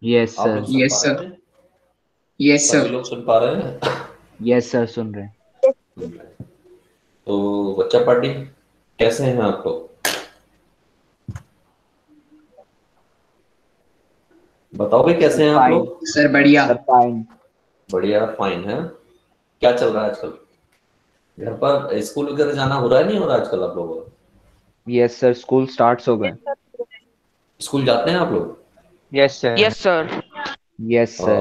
Yes आप sir. लोग सुन पा यस रहे सर। हैं? यस सभी सर। लोग सुन पा रहे हैं? यस सर, सुन रहे हैं। सुन रहे हैं। तो बच्चा पार्टी, कैसे हैं आप लोग? बताओगे सर कैसे हैं आप फाइन। लोग? सर बढ़िया। Sir fine. बढ़िया, फाइन है। क्या चल रहा है आजकल? घर पर स्कूल वगैरह जाना हो रहा है, नहीं हो रहा आजकल आप लोगों का? यस सर, स्कूल स्टार्ट्स हो गए। स्कूल जाते हैं आप लोग? Yes sir. Yes sir. Yes sir.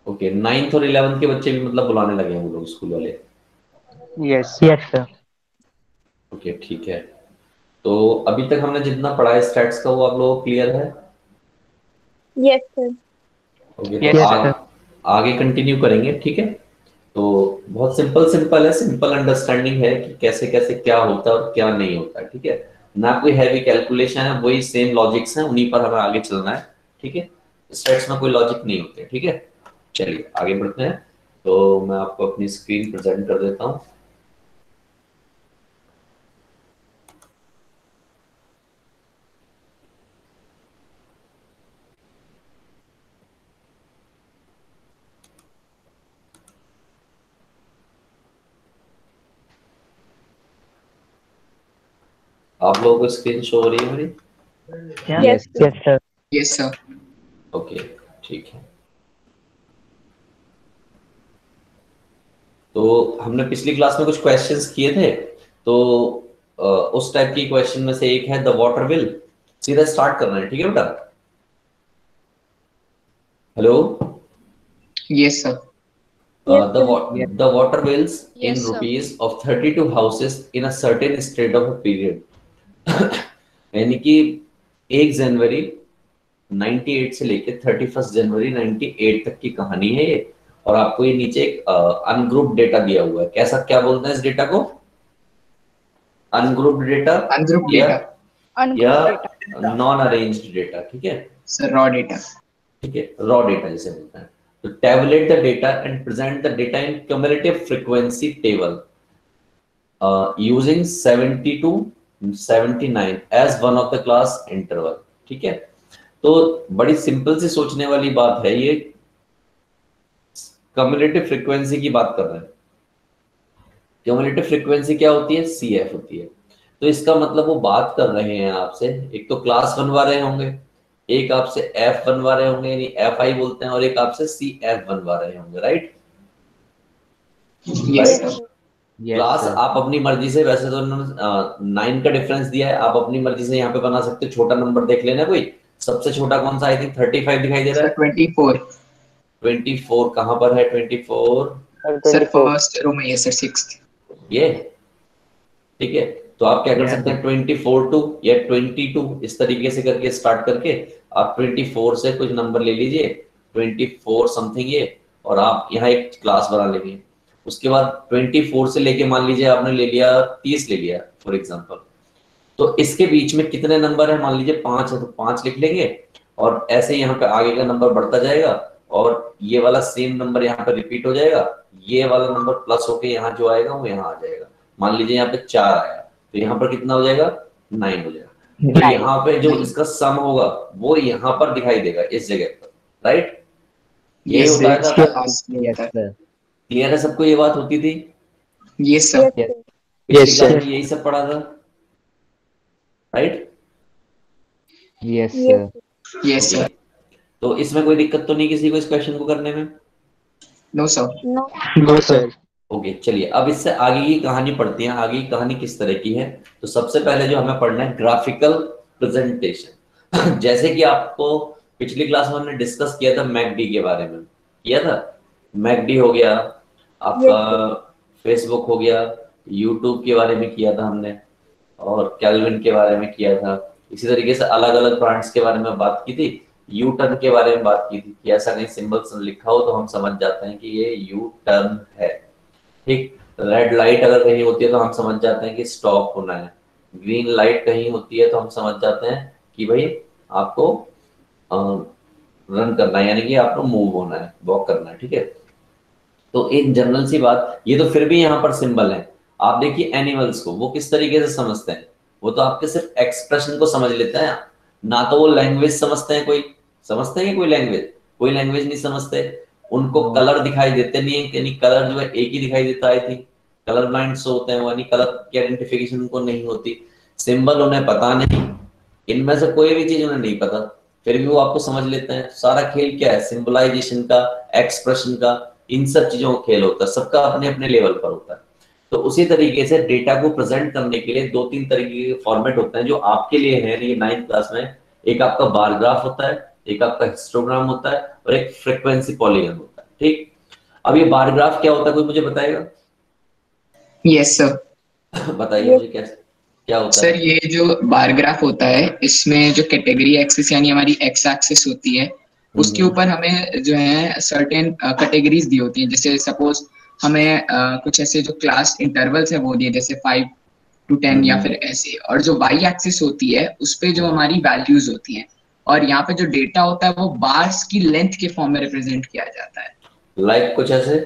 Okay, 9th और 11th के बच्चे भी मतलब बुलाने लगे हैं वो लोग, स्कूल वाले? Yes yes sir. ओके, ठीक है। तो अभी तक हमने जितना पढ़ा है स्टैट्स का, वो आप लोगों को क्लियर है? Yes sir. ओके, तो यस सर। आगे कंटिन्यू करेंगे, ठीक है। तो बहुत सिंपल सिंपल है, सिंपल अंडरस्टैंडिंग है कि कैसे कैसे क्या होता है और क्या नहीं होता है, ठीक है। ना कोई हैवी कैलकुलेशन है, वही सेम लॉजिक्स हैं, उन्हीं पर हमें आगे चलना है, ठीक है। स्टेट्स में कोई लॉजिक नहीं होते, ठीक है। चलिए आगे बढ़ते हैं। तो मैं आपको अपनी स्क्रीन प्रेजेंट कर देता हूँ। आप लोगों को स्क्रीन शो हो रही है मेरी? क्या? Yes yes sir. Sir. Yes sir. Yes sir. Okay, ठीक है। तो हमने पिछली क्लास में कुछ क्वेश्चंस किए थे। तो उस टाइप की क्वेश्चन में से एक है द वाटर विल। सीधा स्टार्ट करना है, ठीक है बेटा। Hello. Yes sir. Yes the sir. wa- yes. the water bills in yes sir. rupees of 32 houses in a certain state of a period। यानी कि 1 जनवरी 98 से लेके 31 जनवरी 98 तक की कहानी है ये। और आपको ये नीचे एक अनग्रुप डेटा दिया हुआ है। कैसा, क्या बोलते हैं इस डेटा को? अनग्रुप्ड डेटा अनग्रुप या डेटा। या ungroup data. Non arranged data, ठीक है। Sir raw data. ठीक है, रॉ डेटा जिसे बोलते हैं। तो tabulate the data and present the data in cumulative frequency table using 70 to 79 as one of the class interval, ठीक है। तो बड़ी सिंपल सी सोचने वाली बात है ये। क्यूमुलेटिव फ्रीक्वेंसी की बात कर रहे हैं। क्यूमुलेटिव फ्रीक्वेंसी क्या होती है? CF होती है। तो इसका मतलब वो बात कर रहे हैं आपसे, एक तो क्लास बनवा रहे होंगे, एक आपसे एफ बनवा रहे होंगे, यानी FI बोलते हैं, और एक आपसे CF बनवा रहे होंगे, right? Yes yes right. Sir. Sir. Yes class sir. आप अपनी मर्जी से, वैसे तो उन्होंने 9 का डिफरेंस दिया है, आप अपनी मर्जी से यहाँ पे बना सकते हो। छोटा नंबर देख लेना कोई। सबसे छोटा कौन सा? आई थिंक 35 दिखाई दे रहा सर है। 24। 24 कहाँ पर है? 24 सर सर 24। फर्स्ट रो में है सर, सिक्स्थ। ये, ठीक है। तो आप क्या कर यस सकते हैं? 24 टू या 22 इस तरीके से करके स्टार्ट करके आप 24 से कुछ नंबर ले लीजिए, 24 समथिंग ये, और आप यहाँ एक क्लास बना लेंगे। उसके बाद 24 से लेके मान लीजिए आपने ले लिया 30 ले लिया फॉर एग्जाम्पल। तो इसके बीच में कितने नंबर है? मान लीजिए 5 है तो 5 लिख लेंगे। और ऐसे ही यहाँ पे आगे का नंबर बढ़ता जाएगा, और ये वाला सेम नंबर यहाँ पे रिपीट हो जाएगा। ये वाला नंबर प्लस होके यहाँ जो आएगा वो यहाँ आ जाएगा। मान लीजिए यहाँ पे 4 आया, तो यहाँ पर कितना हो जाएगा? 9 हो जाएगा। तो नाइन। यहाँ पे जो 9। इसका सम होगा वो यहाँ पर दिखाई देगा इस जगह पर, राइट? यही यस होता सर, है इसके था। पास में यस होता है। सर। क्लियर है सबको? ये बात होती थी yes sir. Yes yes. Sir. पिछली यस क्लास सर। में, यही सब पढ़ा था, right? Yes yes sir. Sir. Yes okay. Sir. तो इसमें कोई दिक्कत तो नहीं किसी को इस क्वेश्चन को करने में? No sir. No. No sir. Okay, चलिए अब इससे आगे की कहानी पढ़ते हैं। आगे की कहानी किस तरह की है? तो सबसे पहले जो हमें पढ़ना है ग्राफिकल प्रेजेंटेशन। जैसे कि आपको पिछली क्लास में हमने डिस्कस किया था मैकडी के बारे में, किया था। मैकडी हो गया यस आपका, सर। फेसबुक हो गया, यूट्यूब के बारे में किया था हमने, और कैल्विन के बारे में किया था। इसी तरीके से अलग अलग ब्रांड्स के बारे में बात की थी। यू टर्न के बारे में बात की थी कि ऐसा कहीं सिंबल लिखा हो तो हम समझ जाते हैं कि ये यू टर्न है, ठीक। रेड लाइट अगर कहीं होती है तो हम समझ जाते हैं कि स्टॉप होना है। ग्रीन लाइट कहीं होती है तो हम समझ जाते हैं कि भाई आपको रन करना है, यानी कि आपको मूव होना है, वॉक करना है, ठीक है। तो एक जनरल सी बात, ये तो फिर भी यहाँ पर सिंबल है। आप देखिए एनिमल्स को वो किस तरीके से समझते हैं। वो तो आपके सिर्फ एक्सप्रेशन को समझ लेते हैं, ना तो वो लैंग्वेज समझते हैं कोई। समझते हैं कोई लैंग्वेज नहीं समझते, उनको No. कलर दिखाई देते नहीं है, यानी कलर जो है एक ही दिखाई देता है, कलर ब्लाइंड होते हैं, यानी कलर की आइडेंटिफिकेशन उनको नहीं होती, सिंबल उन्हें पता नहीं, इनमें से कोई भी चीज उन्हें नहीं पता, फिर भी वो आपको समझ लेते हैं। सारा खेल क्या है, सिंबलाइजेशन का, एक्सप्रेशन का, इन सब चीजों का खेल होता है, सबका अपने अपने लेवल पर होता है। तो उसी तरीके से डेटा को प्रेजेंट करने के लिए 2-3 तरीके के फॉर्मेट होते हैं जो आपके लिए है ये 9th क्लास में। एक आपका बार ग्राफ होता है, एक आपका हिस्टोग्राम होता है और एक फ्रीक्वेंसी पॉलीगन होता है। ठीक, अब ये बार ग्राफ क्या होता है, कोई मुझे बताएगा? Yes sir. बताइए मुझे क्या होता सर है? ये जो बार ग्राफ होता है इसमें जो कैटेगरी एक्सिस यानी हमारी एक्स एक्सिस होती है उसके ऊपर हमें जो है सर्टेन कैटेगरीज दी होती हैं। जैसे सपोज हमें कुछ ऐसे जो क्लास इंटरवल्स है वो दिए, जैसे 5 to 10 या फिर ऐसे। और जो वाई एक्सिस होती है उस पे जो हमारी वैल्यूज होती हैं, और यहाँ पे जो डेटा होता है वो बार्स की लेंथ के फॉर्म में रिप्रेजेंट किया जाता है। लाइक कुछ ऐसे?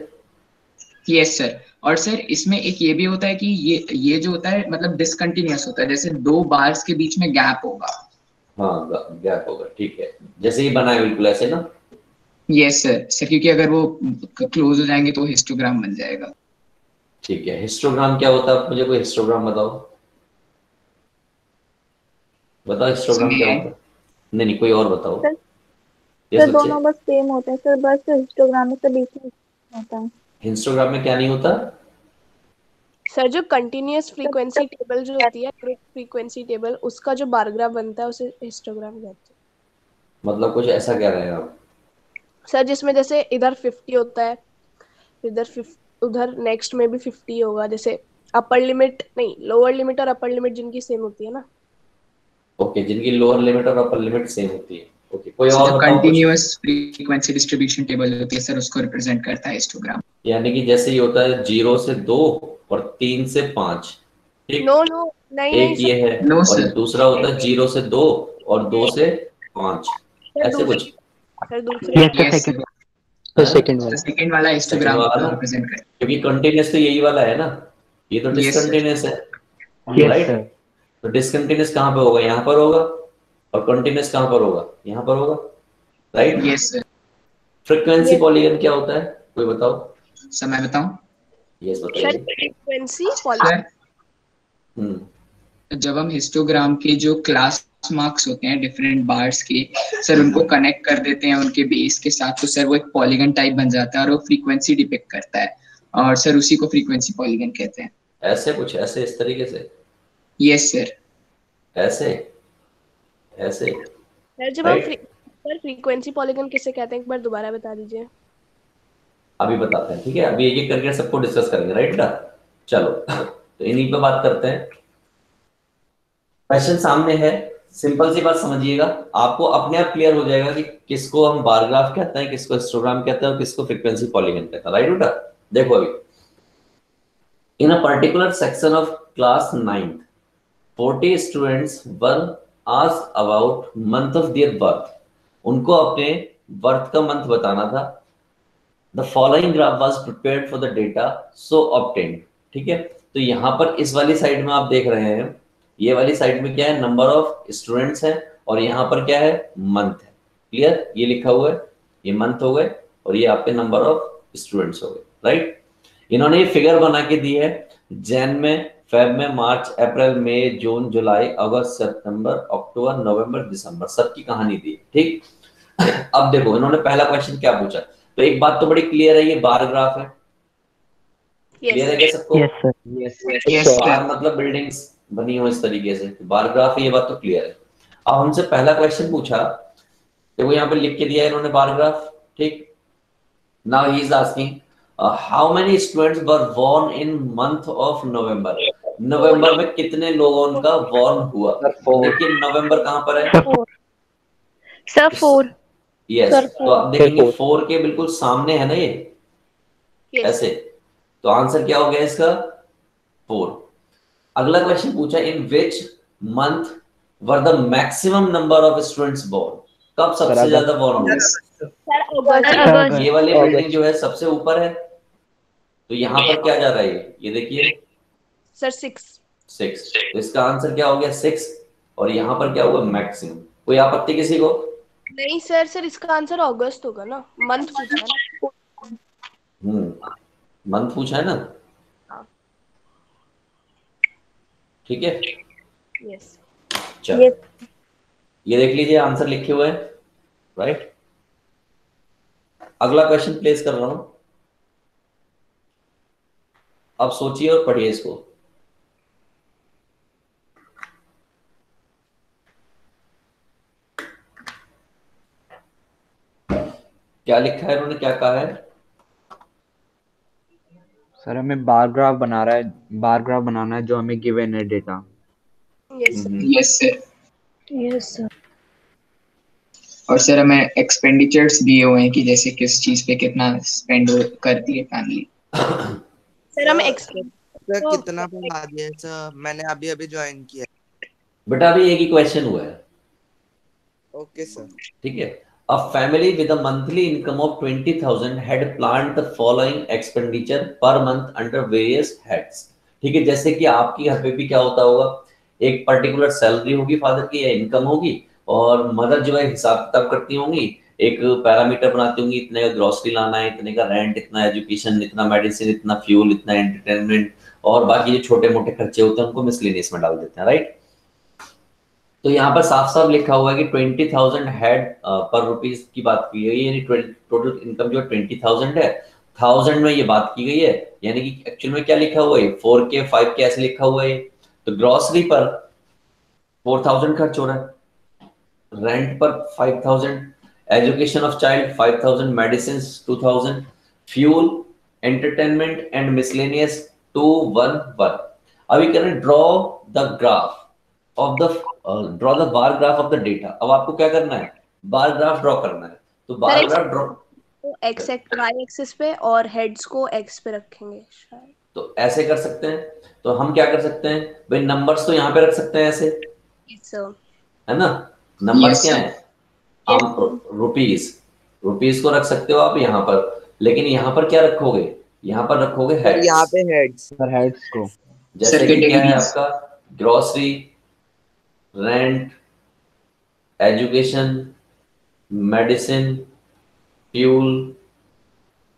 Yes sir. और सर इसमें एक ये भी होता है कि ये जो होता है मतलब डिसकंटिन्यूअस होता है, जैसे 2 बार्स के बीच में गैप होगा। हाँ, गैप होगा, ठीक है, जैसे ही बना है बिल्कुल ऐसे ना। Yes sir. सर क्योंकि अगर वो क्लोज हो जाएंगे तो हिस्टोग्राम बन जाएगा। ठीक है, हिस्टोग्राम क्या होता है? मुझे कोई हिस्टोग्राम बताओ, हिस्टोग्राम क्या होता है? नहीं, कोई और बताओ। सर दोनों बस सेम होते हैं सर, बस हिस्टोग्राम में से बीच में होता है। हिस्टोग्राम में क्या नहीं होता सर? जो कंटिन्यूअस फ्रीक्वेंसी टेबल जो होती है, फ्रीक्वेंसी टेबल, उसका जो बार ग्राफ बनता है उसे हिस्टोग्राम कहते हैं। मतलब कुछ ऐसा कह रहे हैं आप? सर जिसमें जैसे इधर 50 होता है, उधर नेक्स्ट में भी 50 होगा, जैसे अपर लिमिट नहीं, लोअर लिमिट और अपर लिमिट जिनकी सेम होती है ना। ओके, जिनकी लोअर लिमिट और अपर लिमिट सेम होती है। ओके, कोई और बताओ? कंटिन्यूअस फ्रीक्वेंसी डिस्ट्रीब्यूशन टेबल होती है सर, उसको रिप्रेजेंट करता है हिस्टोग्राम। यानी कि जैसे ये होता है 0 से 2 और 3 से 5। ठीक, नो नहीं एक ये है No, और sir. दूसरा होता है 0 से 2 और 2 से 5, ऐसे कुछ। सर दूसरे सेकंड वाला हिस्टोग्राम वाला रिप्रेजेंट करता है, क्योंकि कंटिन्यूअस तो यही वाला है ना, ये तो Yes, sir. डिसकंटिन्यूअस है, Yes, राइट? sir. तो डिसकंटिन्यूअस कहाँ पे होगा? यहाँ पर होगा, और कंटिन्यूअस कहाँ पर होगा? यहाँ पर होगा, right? Yes sir. Frequency polygon क्या होता है, कोई बताओ? सर मैं बताऊं? यस सर बताइए। Frequency polygon. सर जब हम हिस्टोग्राम के जो क्लास मार्क्स होते हैं डिफरेंट बार्स के, सर उनको कनेक्ट कर देते हैं उनके बेस के साथ, तो सर वो एक पॉलीगन टाइप बन जाता है और वो फ्रीक्वेंसी डिपिक्ट करता है, और सर उसी को फ्रीक्वेंसी पॉलीगन कहते हैं। ऐसे कुछ, ऐसे इस तरीके से? Yes sir. ऐसे ऐसे सर जब हम फ्रीक्वेंसी पॉलीगन किसे कहते हैं, एक बार दोबारा बता दीजिए। अभी बताते हैं, ठीक है, अभी एक करके सबको डिस्कस करेंगे, राइट ना? चलो तो इन्हीं पे बात करते हैं। क्वेश्चन सामने है, सिंपल सी बात समझिएगा, आपको अपने आप क्लियर हो जाएगा कि किसको हम बार ग्राफ कहते हैं, किसको हिस्टोग्राम कहते हैं और किसको फ्रीक्वेंसी पॉलीगन कहते हैं, राइट बेटा? देखो अभी, in a particular section of class 9th 40 students were asked about month of their birth. उनको अपने बर्थ का मंथ बताना था। The following graph was prepared for the data so obtained। ठीक है, तो यहाँ पर इस वाली साइड में आप देख रहे हैं, ये वाली साइड में क्या है, नंबर ऑफ स्टूडेंट्स है, और यहाँ पर क्या है, मंथ है। क्लियर? ये लिखा हुआ है, ये मंथ हो गए और ये आपके नंबर ऑफ स्टूडेंट्स हो गए, राइट? इन्होंने ये फिगर बना के दी है, जैन में, फेब में, मार्च, अप्रैल, मई, जून, जुलाई, अगस्त, सितंबर, अक्टूबर, नवंबर, दिसंबर, सबकी कहानी दी है। ठीक, अब देखो इन्होंने पहला क्वेश्चन क्या पूछा, तो एक बात तो बड़ी क्लियर है, ये बार ग्राफ है। क्लियर है क्या सबको? यस बार मतलब बिल्डिंग्स बनी हो इस तरीके से, बार ग्राफ है, ये बात तो क्लियर है। अब हमसे पहला क्वेश्चन पूछा, देखो यहाँ पे लिख के दिया है इन्होंने बार ग्राफ। ठीक, now he is asking how many students were born in month of November. नवंबर में कितने लोगों का बोर्न हुआ? देखिए नवंबर कहाँ पर है सर 4। यस, तो आप देखेंगे 4 के बिल्कुल सामने है ना ये, ऐसे, तो आंसर क्या हो गया इसका? 4। अगला क्वेश्चन पूछा, in which month were the maximum number of students born. कब सबसे ज्यादा बोर्न हुए? ये वाली बिल्डिंग जो है सबसे ऊपर है, तो यहाँ पर क्या जा रहा है, ये देखिए सर 6। तो इसका आंसर क्या हो गया? 6। और यहाँ पर क्या हुआ? मैक्सिमम। कोई आपत्ति किसी को? नहीं सर, इसका आंसर अगस्त होगा ना, मंथ पूछा है ना। मंथ पूछा है ना। हाँ। ठीक है, यस। चलो ये देख लीजिए आंसर लिखे हुए हैं, राइट। अगला क्वेश्चन प्लेस कर रहा हूं, अब सोचिए और पढ़िए इसको। क्या लिखा है इन्होंने, क्या कहा है? सर हमें बार ग्राफ बना रहा है, बार ग्राफ बनाना है जो हमें गिवन है data. Yes sir. Yes sir. Yes sir. और सर हमें एक्सपेंडिचर्स दिए हुए हैं कि जैसे किस चीज पे कितना स्पेंड करती है फैमिली। सर हमें सर कितना पढ़ा दिया है सर, मैंने अभी अभी ज्वाइन किया। बेटा अभी एक ही क्वेश्चन हुआ है। Okay sir. ठीक है, a family with a monthly income of 20,000 had planned the following expenditure per month under various heads। ठीक है, जैसे कि आपके घर पे भी क्या होता होगा, एक पर्टिकुलर सैलरी होगी फादर की या इनकम होगी, और मदर जो है हिसाब किताब करती होंगी, एक पैरामीटर बनाती होंगी, इतने का ग्रोसरी लाना है, इतने का रेंट, इतना एजुकेशन, इतना मेडिसिन, इतना फ्यूल, इतना एंटरटेनमेंट, और बाकी जो छोटे मोटे खर्चे होते हैं उनको मिसलेनियस में डाल देते हैं, राइट। तो यहाँ पर साफ साफ लिखा हुआ है कि 20,000 हेड पर रुपीज की बात की गई है, यानी टोटल इनकम जो 20,000 है, 1000 में ये बात की गई है, यानी कि एक्चुअल में क्या लिखा हुआ है, 4K 5K ऐसे लिखा हुआ है। तो ग्रोसरी पर 4000 खर्च हो रहा है, रेंट पर 5000, education of child 5000, medicine 2000, fuel, entertainment and miscellaneous 211। अभी करें draw the graph of the draw the bar graph of the data. अब आपको क्या करना है, बार ग्राफ ड्रॉ करना है। तो bar graph draw X Y axis पे और हेड्स को एक्स पे रखेंगे शायद। तो ऐसे कर सकते हैं। तो हम क्या कर सकते हैं भाई, नंबर्स तो यहाँ पे रख सकते हैं ऐसे, है ना। नंबर्स क्या है, हम रुपीस को रख सकते हो आप यहाँ पर, लेकिन यहाँ पर क्या रखोगे, यहाँ पर रखोगे हेड्स। यहाँ पे हेड्स, सर हेड्स को जैसे कि क्या है आपका, grocery, rent, education, medicine, fuel,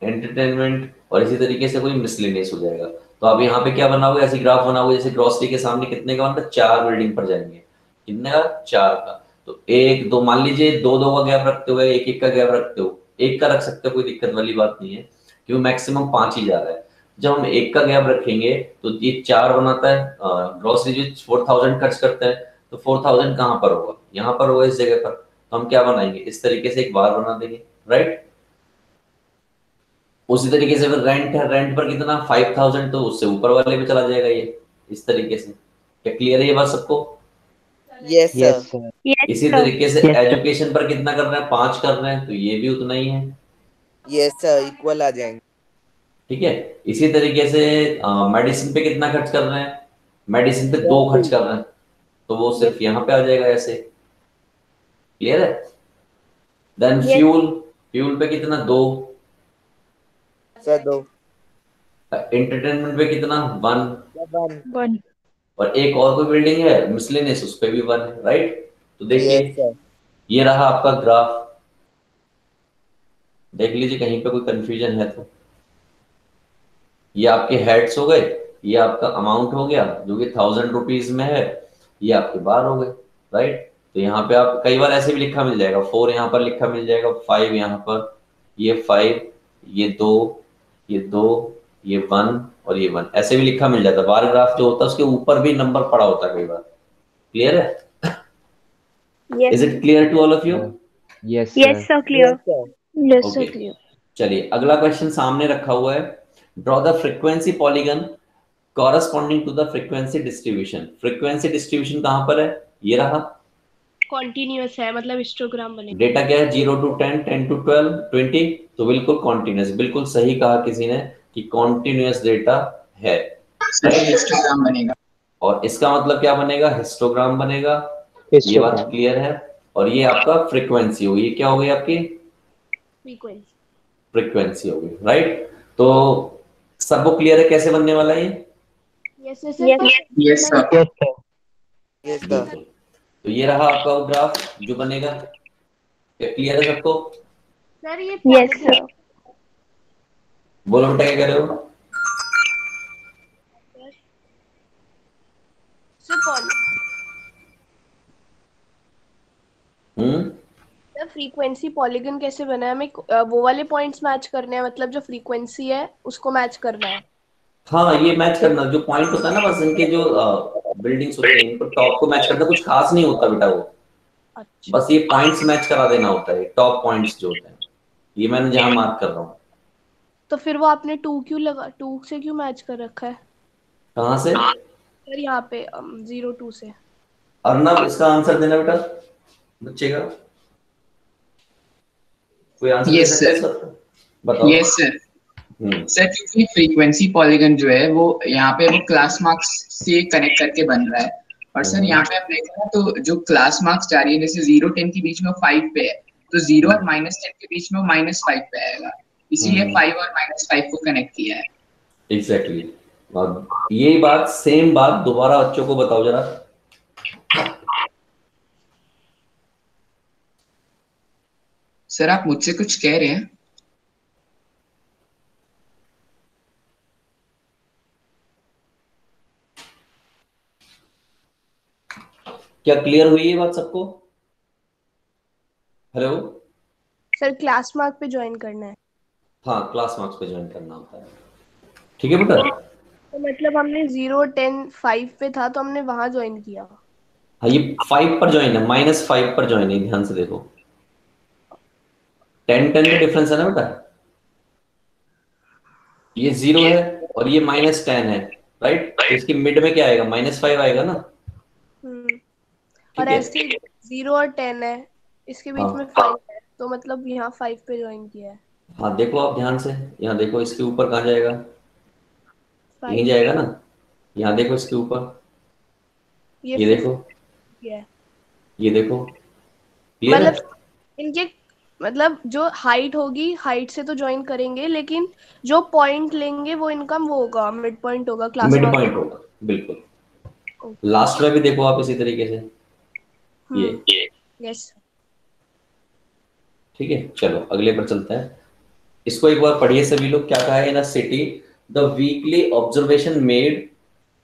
entertainment, और इसी तरीके से कोई मिसलेनियस हो जाएगा। तो आप यहाँ पे क्या बनाओगे, ऐसी ग्राफ बनाओगे जैसे ग्रोसरी के सामने कितने का बनता है, 4 बिल्डिंग पर जाएंगे, कितने का, 4 का। तो 1 2 मान लीजिए, 2 2 का गैप रखते हो, 1 1 का गैप रखते हो, 1 का रख सकते हो, कोई दिक्कत वाली बात नहीं है, क्योंकि मैक्सिमम 5 ही जा रहा है। जब हम 1 का गैप रखेंगे तो ये 4 बनाता है, ग्रोसरी जो 4000 खर्च करता है, तो 4000 कहाँ पर होगा, यहाँ पर होगा इस जगह पर। तो हम क्या बनाएंगे, इस तरीके से एक बार बना देंगे, राइट। उसी तरीके से फिर रेंट है, रेंट पर कितना 5000, तो उससे ऊपर वाले पे चला जाएगा ये, इस तरीके से। क्या क्लियर है ये बात सबको? Yes sir. इसी तरीके से एजुकेशन पर कितना कर रहे हैं, 5 कर रहे हैं, तो ये भी उतना ही है। यस सर, इक्वल आ जाएंगे। ठीक है, इसी तरीके से मेडिसिन पे कितना खर्च कर रहे हैं, मेडिसिन पे 2 खर्च कर रहे हैं, तो वो सिर्फ यहाँ पे आ जाएगा ऐसे। क्लियर है? देन फ्यूल पे कितना, 2 सर, 2। एंटरटेनमेंट पे कितना, 1। 1। और एक और कोई बिल्डिंग है मिसलेनियस, उस पे भी 1 है, राइट। तो देखिए ये रहा आपका ग्राफ, देख लीजिए कहीं पे कोई कंफ्यूजन है तो। ये आपके हेड्स हो गए, ये आपका अमाउंट हो गया जो कि 1000 रुपीज में है, ये आपके बार हो गए, राइट। तो यहाँ पे आप कई बार ऐसे भी लिखा मिल जाएगा, 4 यहाँ पर लिखा मिल जाएगा, 5 यहाँ पर, ये 5, ये 2, ये 2, ये 1 और ये 1, ऐसे भी लिखा मिल जाता है। बार ग्राफ जो होता है उसके ऊपर भी नंबर पड़ा होता है कई बार। क्लियर है? Is it clear to all of you? Yes yes sir, clear. Yes sir, okay, clear. चलिए अगला क्वेश्चन सामने रखा हुआ है। Draw the frequency polygon corresponding to the frequency distribution. Frequency distribution कहां पर है, ये रहा, कॉन्टिन्यूअस है, मतलब हिस्टोग्राम बनेगा। डेटा क्या है, 0 to 10, 10 to 12, 20, तो बिल्कुल कॉन्टिन्यूअस, बिल्कुल सही कहा किसी ने कि कॉन्टिन्यूअस डेटा है, हिस्टोग्राम बनेगा। और इसका मतलब क्या बनेगा, हिस्टोग्राम बनेगा। ये बात क्लियर है। और ये आपका फ्रीक्वेंसी होगी, ये क्या हो गई आपकी, फ्रीक्वेंसी हो गई, राइट। तो सबको क्लियर है कैसे बनने वाला है ये? Yes yes sir. बिल्कुल। तो ये रहा आपका वो ग्राफ जो बनेगा। क्लियर है सबको? सर ये यस सर। बोलो बेटा क्या कह रहे हो? सर फ्रीक्वेंसी पॉलीगन कैसे बना है? हमें वो वाले पॉइंट्स मैच करने हैं, मतलब जो फ्रीक्वेंसी है उसको मैच करना है। हाँ ये मैच करना, जो पॉइंट होता है ना बस इनके जो बिल्डिंग्स होते हैं इनको टॉप को मैच करना, कुछ खास नहीं होता बेटा वो, अच्छा बस ये पॉइंट्स मैच करा देना होता है, टॉप पॉइंट्स जो होते हैं, ये मैंने जहाँ मार्क कर रहा हूँ। तो फिर वो आपने 2 क्यों लगा, 2 से क्यों मैच कर रखा है? कहाँ से? सर यहाँ पे 0 2 से। अर्नब इसका आंसर देना बेटा बच्चे का, कोई आंसर दे यस सकता है सर। सर? बताओ। Yes sir. सर क्योंकि फ्रीक्वेंसी पॉलीगन जो है वो यहाँ पे वो क्लास मार्क्स से कनेक्ट करके बन रहा है, और सर यहाँ पे आप देखो ना तो जो क्लास मार्क्स जा रही है जैसे 0 10 के बीच में 5 पे है, तो 0 और -10 के बीच में -5 पे आएगा, इसीलिए 5 और -5 को कनेक्ट किया है। एग्जैक्टली। और ये बात सेम बात दोबारा बच्चों को बताओ जरा। सर आप मुझसे कुछ कह रहे हैं? क्या क्लियर हुई ये बात सबको? हेलो? सर क्लास मार्क पे ज्वाइन करना है। हाँ क्लास मार्क्स पे ज्वाइन करना होता है, ठीक है बेटा? तो मतलब हमने 0 10 5 पे था तो हमने वहां ज्वाइन किया। हाँ ये 5 पर ज्वाइन है, -5 पर ज्वाइन है, ध्यान से देखो 10 10 का डिफरेंस है ना बेटा, ये 0 है और ये -10 है, राइट? तो इसके मिड में क्या आएगा? -5 आएगा ना। और ठीक है? ऐसे 0 और 10 है, इसके बीच हाँ में 5 है, तो मतलब यहाँ 5 पे ज्वाइन किया है। हाँ देखो आप ध्यान से, यहाँ देखो इसके ऊपर कहाँ जाएगा? यहीं 5 जाएगा ना, यहाँ देखो इसके ऊपर, ये ये 50 देखो, है। ये देखो, क्लियर है? मतलब इनके मतलब जो हाइट होगी, हाइट से तो ज्वाइन करेंगे, लेकिन जो पॉइंट लेंगे वो इनका वो होगा, मिड पॉइंट होगा क्लास मिड मार्क। पॉइंट होगा बिल्कुल। लास्ट में भी देखो आप इसी तरीके से, ये यस। ठीक है। चलो अगले पर चलते हैं, इसको एक बार पढ़िए सभी लोग। क्या कहा है? In a city the weekly observation made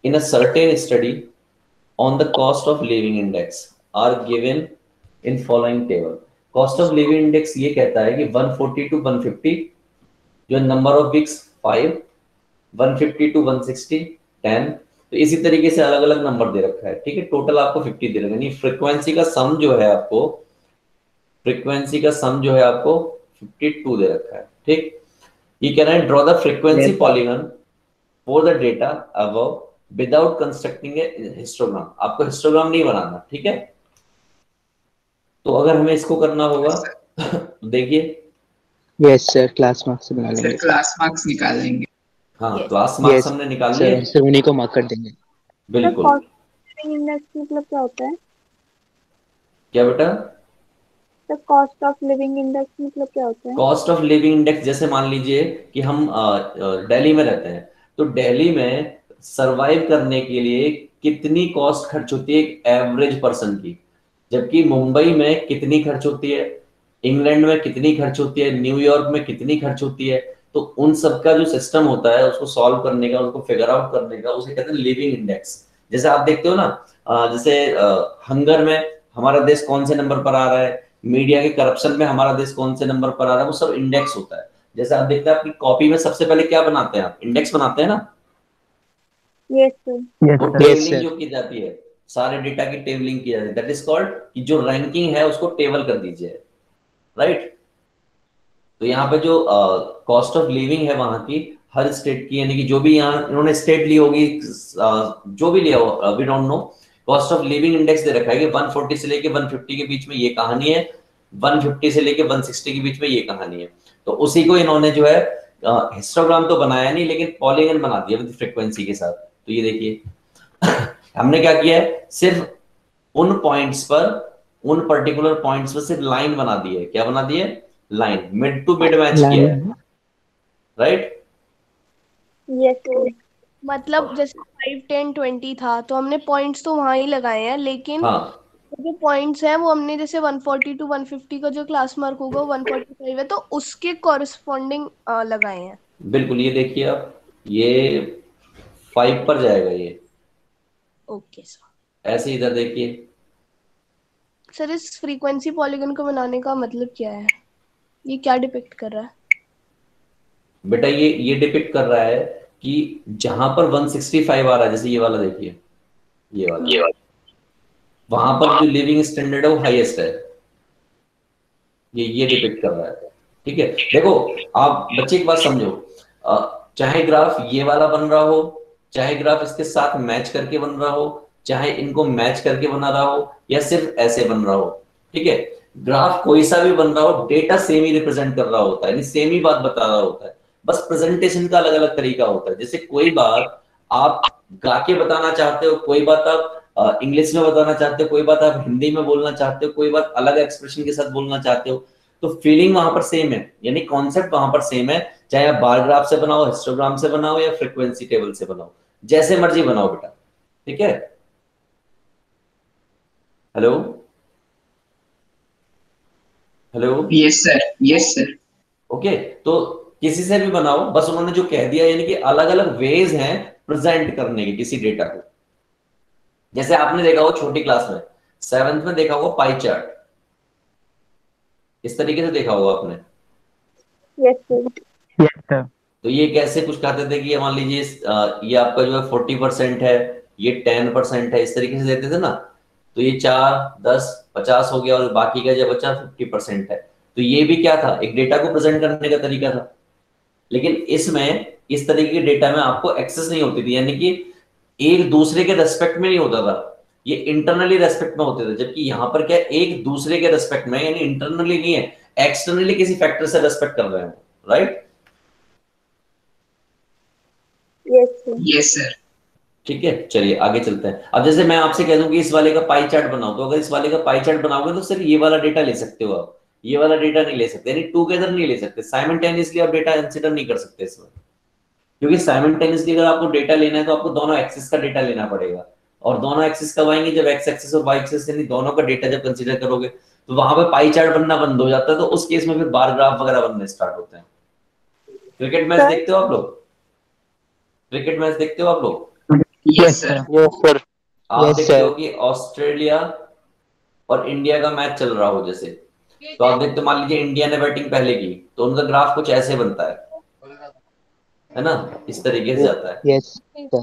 in a certain study on the cost of living index are given in following table. Cost of living index ये कहता है कि 140 टू 150, जो नंबर ऑफ वीक्स 5, 150 टू 160 10, तो इसी तरीके से अलग अलग नंबर दे रखा है, ठीक है? टोटल आपको 50 दे रखा है, फ्रीक्वेंसी का सम जो है आपको, फ्रीक्वेंसी का सम जो है आपको 52 दे रखा है, ठीक? ये कह रहा है draw the frequency polygon for the data above without constructing A histogram. आपको हिस्टोग्राम नहीं बनाना, ठीक है? तो अगर हमें इसको करना होगा तो देखिए, यस सर, क्लास मार्क्स से बना सर लेंगे। क्लास मार्क्स निकाल लेंगे। हाँ क्लास मार्क्स हमने निकाल लिए सर, सर उन्हीं को मार्क कर देंगे। सर बिल्कुल। कॉस्ट लिविंग इंडेक्स मतलब क्या होता है? क्या बेटा? Sir cost of living index मतलब क्या होता है? कॉस्ट ऑफ लिविंग इंडेक्स, जैसे मान लीजिए कि हम दिल्ली में रहते हैं, तो दिल्ली में सरवाइव करने के लिए कितनी कॉस्ट खर्च होती है एक एवरेज पर्सन की, जबकि मुंबई में कितनी खर्च होती है, इंग्लैंड में कितनी खर्च होती है, न्यूयॉर्क में कितनी खर्च होती है। तो उन सब का जो सिस्टम होता है उसको सॉल्व करने का, उसको फिगर आउट करने का, उसे कहते हैं लिविंग इंडेक्स। जैसे आप देखते हो ना, जैसे हंगर में हमारा देश कौन से नंबर पर आ रहा है, मीडिया के करप्शन में हमारा देश कौन से नंबर पर आ रहा है, वो सब इंडेक्स होता है। जैसे आप देखते हैं आपकी कॉपी में सबसे पहले क्या बनाते हैं आप? इंडेक्स बनाते हैं ना। Yes sir. वो टेबलिंग जो की जाती है, सारे डेटा की टेबलिंग की जाती है, दैट इज कॉल्ड कि जो रैंकिंग है उसको टेबल कर दीजिए, राइट? तो यहाँ पे जो कॉस्ट ऑफ लिविंग है वहां की, हर स्टेट की, यानी कि जो भी यहाँ इन्होंने स्टेट ली होगी, जो भी लिया हो, we don't know, cost of living index दे रखा है कि 140 से लेके 150 के बीच में ये कहानी है, 150 से लेके 160 के बीच में ये कहानी है। तो उसी को इन्होंने जो है हिस्टोग्राम तो बनाया नहीं, लेकिन पॉलीगन बना दिया विद फ्रीक्वेंसी के साथ। तो ये देखिए हमने क्या किया है, सिर्फ उन पॉइंट्स पर, उन पर्टिकुलर पॉइंट्स पर सिर्फ लाइन बना दी है। क्या बना दी है? Line, mid to mid match किया है, राइट? Yes sir. मतलब जैसे 5 10 20 था तो हमने पॉइंट्स तो वहां ही लगाए हैं, लेकिन हाँ जो पॉइंट्स हैं वो हमने जैसे 140 टू 150 का जो क्लास मार्क होगा वो 145 है, तो उसके कॉरेस्पॉन्डिंग लगाए हैं। बिल्कुल, ये देखिए आप, ये 5 पर जाएगा ये। Okay sir. ऐसे इधर देखिए, सर इस फ्रीक्वेंसी पॉलीगन को बनाने का मतलब क्या है, ये क्या डिपिक्ट कर रहा है? बेटा ये डिपिक्ट कर रहा है कि जहां पर 165 आ रहा है, जैसे ये वाला देखिए, ये वाला, वहां पर जो लिविंग स्टैंडर्ड है वो हाईएस्ट है। ये डिपिक्ट कर रहा है। ठीक है, देखो आप बच्चे एक बात समझो, चाहे ग्राफ ये वाला बन रहा हो, चाहे ग्राफ इसके साथ मैच करके बन रहा हो, चाहे इनको मैच करके बना रहा हो, या सिर्फ ऐसे बन रहा हो, ठीक है, ग्राफ कोई सा भी बन रहा हो, डेटा सेम ही रिप्रेजेंट कर रहा होता है, यानी सेम ही बात बता रहा होता है, बस प्रेजेंटेशन का अलग अलग तरीका होता है। जैसे कोई बात आप गा के बताना चाहते हो, कोई बात आप इंग्लिश में बताना चाहते हो, कोई बात आप हिंदी में बोलना चाहते हो, कोई बात अलग एक्सप्रेशन के साथ बोलना चाहते हो, तो फीलिंग वहां पर सेम है, यानी कॉन्सेप्ट वहां पर सेम है, चाहे आप बार ग्राफ से बनाओ, हिस्टोग्राम से बनाओ, या फ्रीक्वेंसी टेबल से बनाओ, जैसे मर्जी बनाओ बेटा। ठीक है, hello hello, yes sir, yes sir. Okay, तो किसी से भी बनाओ, बस उन्होंने जो कह दिया, यानी कि अलग अलग वेज हैं प्रेजेंट करने के किसी डेटा को। जैसे आपने देखा हो छोटी क्लास में, 7th में देखा होगा पाई चार्ट, इस तरीके से देखा होगा आपने। Yes sir. तो ये कैसे कुछ कहते थे कि मान लीजिए ये आपका जो है 40% है, ये 10% है, इस तरीके से देते थे ना। तो ये 4, 10, 50 हो गया, और बाकी का जो बचा 50% है। तो ये भी क्या था, एक डेटा को प्रेजेंट करने का तरीका था। लेकिन इसमें इस तरीके के डेटा में आपको एक्सेस नहीं होती थी, यानी कि एक दूसरे के रेस्पेक्ट में नहीं होता था, ये इंटरनली रेस्पेक्ट में होते थे। जबकि यहाँ पर क्या, एक दूसरे के रेस्पेक्ट में, यानी इंटरनली नहीं है, एक्सटर्नली किसी फैक्टर से रेस्पेक्ट कर रहे हैं, राइट। Yes sir. ठीक है, चलिए आगे चलते हैं। अब जैसे मैं आपसे कह दूं कि इस वाले का पाई चार्ट बनाओ, तो अगर इस वाले का पाई चार्ट बनाओगे तो सिर्फ ये वाला डेटा ले सकते हो आप, ये वाला डेटा नहीं ले सकते, यानी टुगेदर नहीं ले सकते, साइमल्टेनियसली आप डेटा कंसीडर नहीं कर सकते इसमें। क्योंकि साइमल्टेनियसली अगर आपको डेटा लेना है तो आपको दोनों एक्सिस का डेटा लेना पड़ेगा, और दोनों एक्सिस कब आएंगे, जब एक्स एक्सिस और वाई एक्सिस यानी दोनों का डेटा जब कंसीडर करोगे, तो वहां पे पाई चार्ट बनना बंद हो जाता है। तो उस केस में फिर बार ग्राफ वगैरह बनने स्टार्ट होते हैं। क्रिकेट मैच देखते हो आप लोग, क्रिकेट मैच देखते हो आप लोग? Yes sir. Yes sir. आप Yes, देखते हो sir. कि ऑस्ट्रेलिया और इंडिया का मैच चल रहा हो जैसे, तो आप देखते हो, मान लीजिए इंडिया ने बैटिंग पहले की, तो उनका ग्राफ कुछ ऐसे बनता है ना, इस तरीके से जाता है। Yes, sir.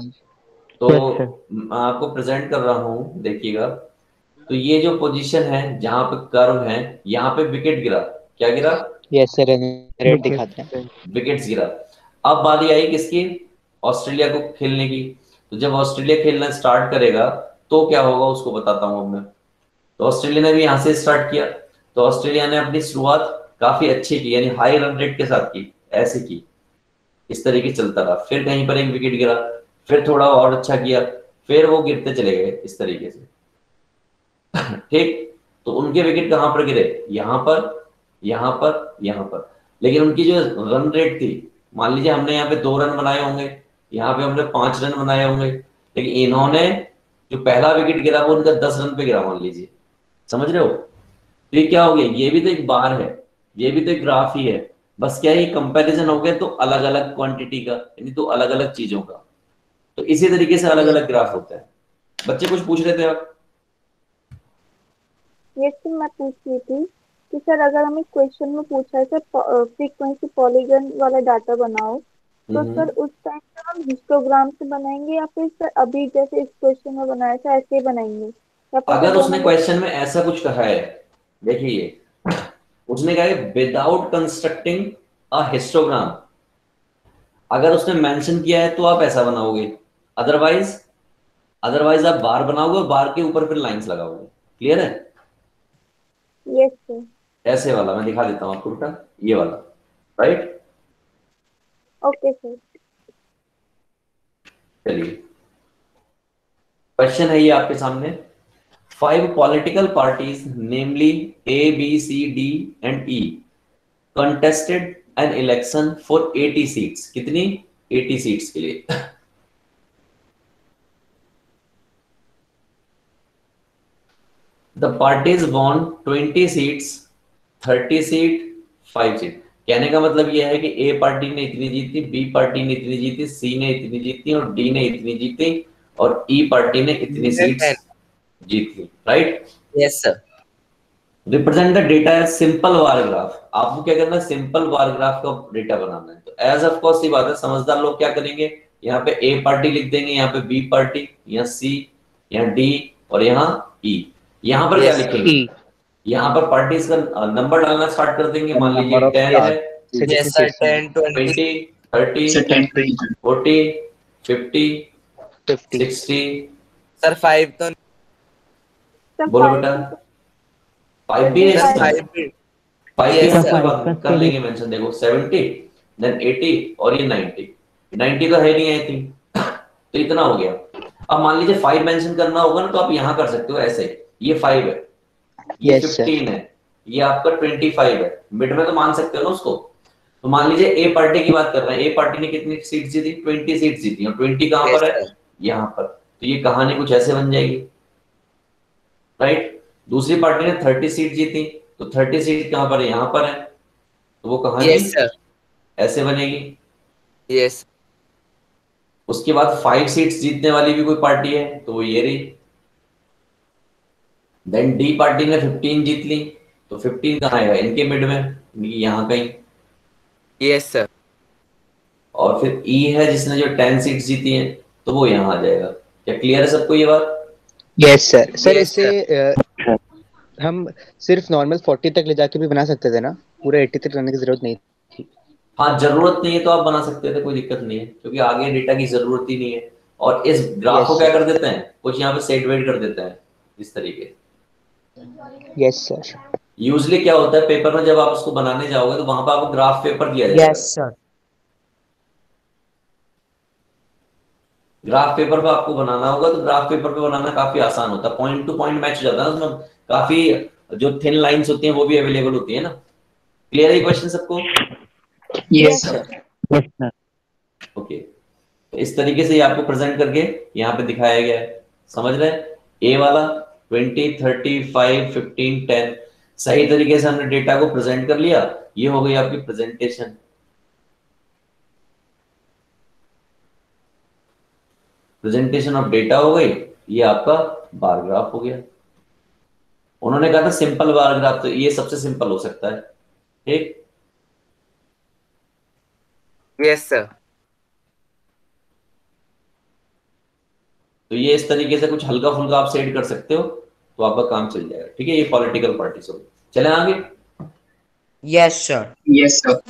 तो Yes, sir. मैं आपको प्रेजेंट कर रहा हूं, देखिएगा। तो ये जो पोजीशन है जहां पे कर्व है, यहाँ पे विकेट गिरा, क्या गिरा, Yes, sir. रेड दिखाते हैं। विकेट्स गिरा। अब बारी आई किसकी, ऑस्ट्रेलिया को खेलने की। तो जब ऑस्ट्रेलिया खेलना स्टार्ट करेगा तो क्या होगा उसको बताता हूं अब मैं। तो ऑस्ट्रेलिया ने भी यहाँ से स्टार्ट किया, तो ऑस्ट्रेलिया ने अपनी शुरुआत काफी अच्छी की, यानी हाई रन रेट के साथ की, ऐसे की, इस तरीके चलता रहा। फिर कहीं पर एक विकेट गिरा, फिर थोड़ा और अच्छा किया, फिर वो गिरते चले गए इस तरीके से। ठीक, तो उनके विकेट कहां पर गिरे, यहां पर, यहां पर, यहां पर। लेकिन उनकी जो रन रेट थी, मान लीजिए हमने यहाँ पे 2 रन बनाए होंगे, यहाँ पे हमने 5 रन बनाए होंगे, लेकिन इन्होंने जो पहला विकेट गिरा वो उनका 10 रन पे गिरा, मान लीजिए, समझ रहे हो। तो ये क्या हो गया, ये भी तो एक बार है, ये भी तो एक ग्राफ ही है, बस क्या है, ये कंपैरिजन हो गया तो अलग अलग क्वांटिटी का, यानी तो अलग अलग चीजों का। तो इसी तरीके से अलग अलग ग्राफ होता है। बच्चे कुछ पूछ रहे थे आप? ये सर मैं पूछ रही थी कि सर अगर हमें क्वेश्चन में पूछा है सर फ्रीक्वेंसी पॉलीगन वाला डाटा बनाओ, तो सर उस टाइम पर हम हिस्टोग्राम से बनाएंगे या फिर सर अभी जैसे इस क्वेश्चन में बनाया था ऐसे ही बनाएंगे, या फिर अगर सर उसने दोनों क्वेश्चन में ऐसा कुछ कहा है, देखिए उसने कहा है विदाउट कंस्ट्रक्टिंग अ हिस्टोग्राम, अगर उसने मेंशन किया है तो आप ऐसा बनाओगे, अदरवाइज अदरवाइज आप बार बनाओगे और बार के ऊपर फिर लाइंस लगाओगे। क्लियर है? Yes sir. ऐसे वाला मैं दिखा देता हूँ आपको बेटा, ये वाला, राइट। Okay sir. चलिए, क्वेश्चन है ये आपके सामने। 5 political parties, namely A, B, C, D and E, contested an election for 80 seats. कितनी? 80 सीट्स के लिए। The parties won 20 seats, 30 seat, 5 seat. कहने का मतलब यह है कि ए पार्टी ने इतनी जीती, बी पार्टी ने इतनी जीती, सी ने इतनी जीती और डी ने इतनी जीती और ई पार्टी ने इतनी सीट्स जीत ली, right? Yes sir. Represent the data as simple bar graph. आपको क्या करना है? सिंपल बार ग्राफ का डेटा बनाना है। तो एज ऑफ कोर्स ये बात है, समझदार लोग क्या करेंगे, यहाँ पे ए पार्टी लिख देंगे, यहाँ पे बी पार्टी, यहाँ सी, यहाँ डी और यहाँ ई। यहाँ पर क्या Yes, लिखेंगे? यहाँ पर पार्टीज का नंबर डालना स्टार्ट कर देंगे। मान लीजिए 10 है, yes sir, 10, 20, 20, 30, सर 10 20 40, 50, 50 60। सर 5 तो सर बोलो 5 बेटा। भी 5 भी नहीं, सर 25 5 भी। 5 Yes, की sir. हम कर लेंगे मेंशन। देखो 70, देन 80 और ये 90। 90 तो है नहीं आई थिंक, तो इतना हो गया। अब मान लीजिए 5 मेंशन करना होगा ना, तो आप यहाँ कर सकते हो ऐसे। ये 5 है, ये Yes, sir. 15 है, ये आपका 25 है, मिड में तो मान सकते हो ना उसको। तो मान लीजिए ए पार्टी की बात कर रहे हैं, ए पार्टी ने कितनी सीट जीती? 20 सीट जीती और 20 कहां Yes, पर है? sir. यहाँ पर। तो ये कहानी कुछ ऐसे बन जाएगी, राइट? दूसरी पार्टी ने 30 सीट जीती, तो 30 सीट कहां पर है? यहाँ पर है। तो वो कहानी Yes sir. ऐसे बनेगी। Yes. उसके बाद 5 सीट्स जीतने वाली भी कोई पार्टी है, तो वो ये रही। देन डी पार्टी ने 15 जीत ली, तो 15 कहाँ आएगा? इनके मिड में, यहाँ कहीं। Yes sir. और फिर ई है जिसने जो 10 सीट्स जीती हैं, तो वो यहाँ आ जाएगा। क्या क्लियर है सबको ये बात? Yes sir. सर Yes, इसे हम सिर्फ नॉर्मल 40 तक ले जाके भी बना सकते थे ना, पूरा 80 तक लाने की जरूरत नहीं। हाँ, जरूरत नहीं है तो आप बना सकते थे, कोई दिक्कत नहीं है, क्योंकि आगे डेटा की जरूरत ही नहीं है। और इस ग्राफ को Yes, क्या sir. कर देते हैं, कुछ यहाँ पे सेट वेट कर देते हैं इस तरीके। Yes sir. यूजली क्या होता है, पेपर में जब आप उसको बनाने जाओगे तो वहां पर आपको ग्राफ पेपर दिया जाएगा। सर। ग्राफ पेपर पे आपको बनाना होगा, तो ग्राफ पेपर पे बनाना काफी आसान होता है, पॉइंट टू पॉइंट मैच हो जाता है उसमें। काफी जो थिन लाइंस होती हैं वो भी अवेलेबल होती है ना। क्लियर है क्वेश्चन सबको? Yes sir. ओके, तो इस तरीके से ये आपको प्रेजेंट करके यहाँ पे दिखाया गया है, समझ रहे हैं? ए वाला 20, 30, 5, 15, 10 सही तरीके से हमने डेटा को प्रेजेंट कर लिया। ये हो गई आपकी प्रेजेंटेशन। प्रेजेंटेशन ऑफ डेटा हो गई, ये आपका बार ग्राफ हो गया। उन्होंने कहा था सिंपल बार ग्राफ, तो ये सबसे सिंपल हो सकता है, ठीक? Yes sir. तो ये इस तरीके से कुछ हल्का फुल्का आप सेट कर सकते हो, तो आपका काम चल जाएगा, ठीक है? ये पॉलिटिकल पार्टीज हो गई। चले आगे। Yes sir. Yes sir.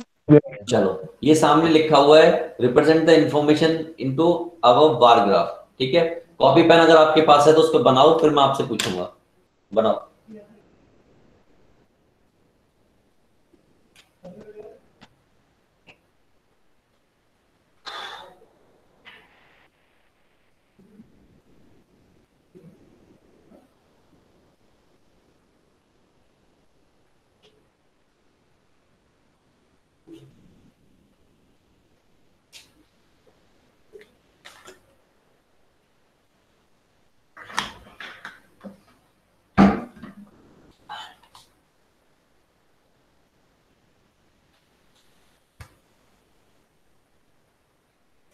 चलो, ये सामने लिखा हुआ है, represent the information into our bar graph, ठीक है? कॉपी पेन अगर आपके पास है तो उसको बनाओ, फिर मैं आपसे पूछूंगा, बनाओ।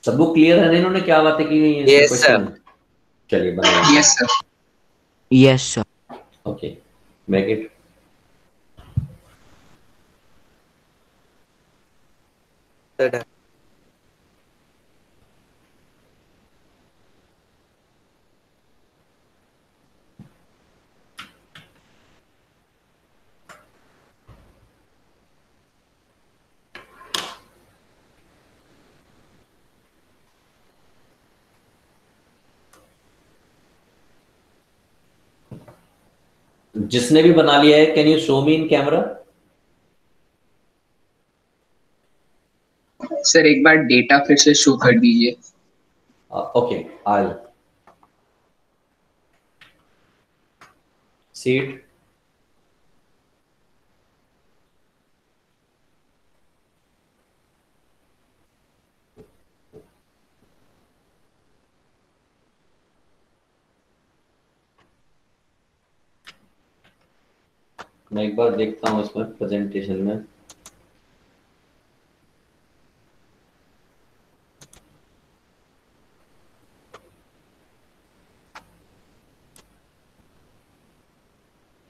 सबको क्लियर है ना इन्होंने क्या बातें की गई हैं? Yes, क्वेश्चन चलिए बनाइए। Yes sir. Yes sir. Okay, make it. Sir. जिसने भी बना लिया है, can you show me in camera? Sir एक बार डेटा फिर से शो कर दीजिए। ओके, आई सीट। मैं एक बार देखता हूँ इसमें प्रेजेंटेशन में।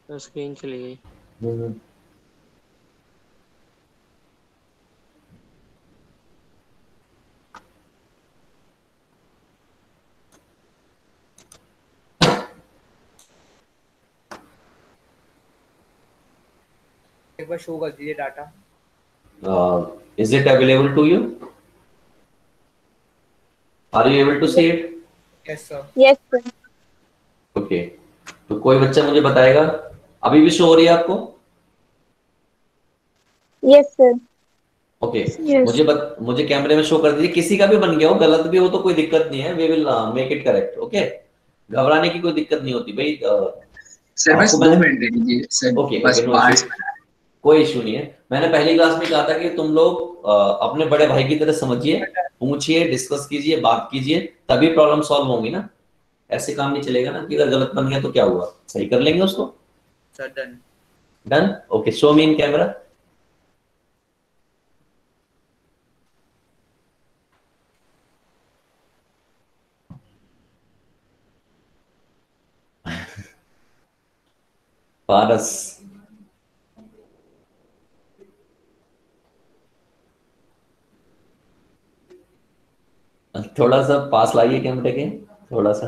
तो स्क्रीन चली गई। एक बार शो कर दीजिए data. Is it available to you? Are you able to see it? Yes sir. Yes sir. Okay, तो कोई बच्चा मुझे बताएगा अभी भी शो हो रही है आपको? Yes sir. ओके, मुझे कैमरे में शो कर दीजिए। किसी का भी बन गया हो, गलत भी हो तो कोई दिक्कत नहीं है, we will make it correct. Okay, घबराने की कोई दिक्कत नहीं होती भाई। सर बस 2 मिनट दे दीजिए सर। ओके, बस नो पार्ट्स इशू, कोई इशू नहीं है। मैंने पहली क्लास में कहा था कि तुम लोग अपने बड़े भाई की तरह समझिए, पूछिए, डिस्कस कीजिए, बात कीजिए, तभी प्रॉब्लम सॉल्व होंगी ना। ऐसे काम नहीं चलेगा ना कि अगर गलत बन गया तो क्या हुआ, सही कर लेंगे उसको। Sir done. Done. Okay, show me in camera. Paras, थोड़ा सा पास लाइए कैमरे के, थोड़ा सा।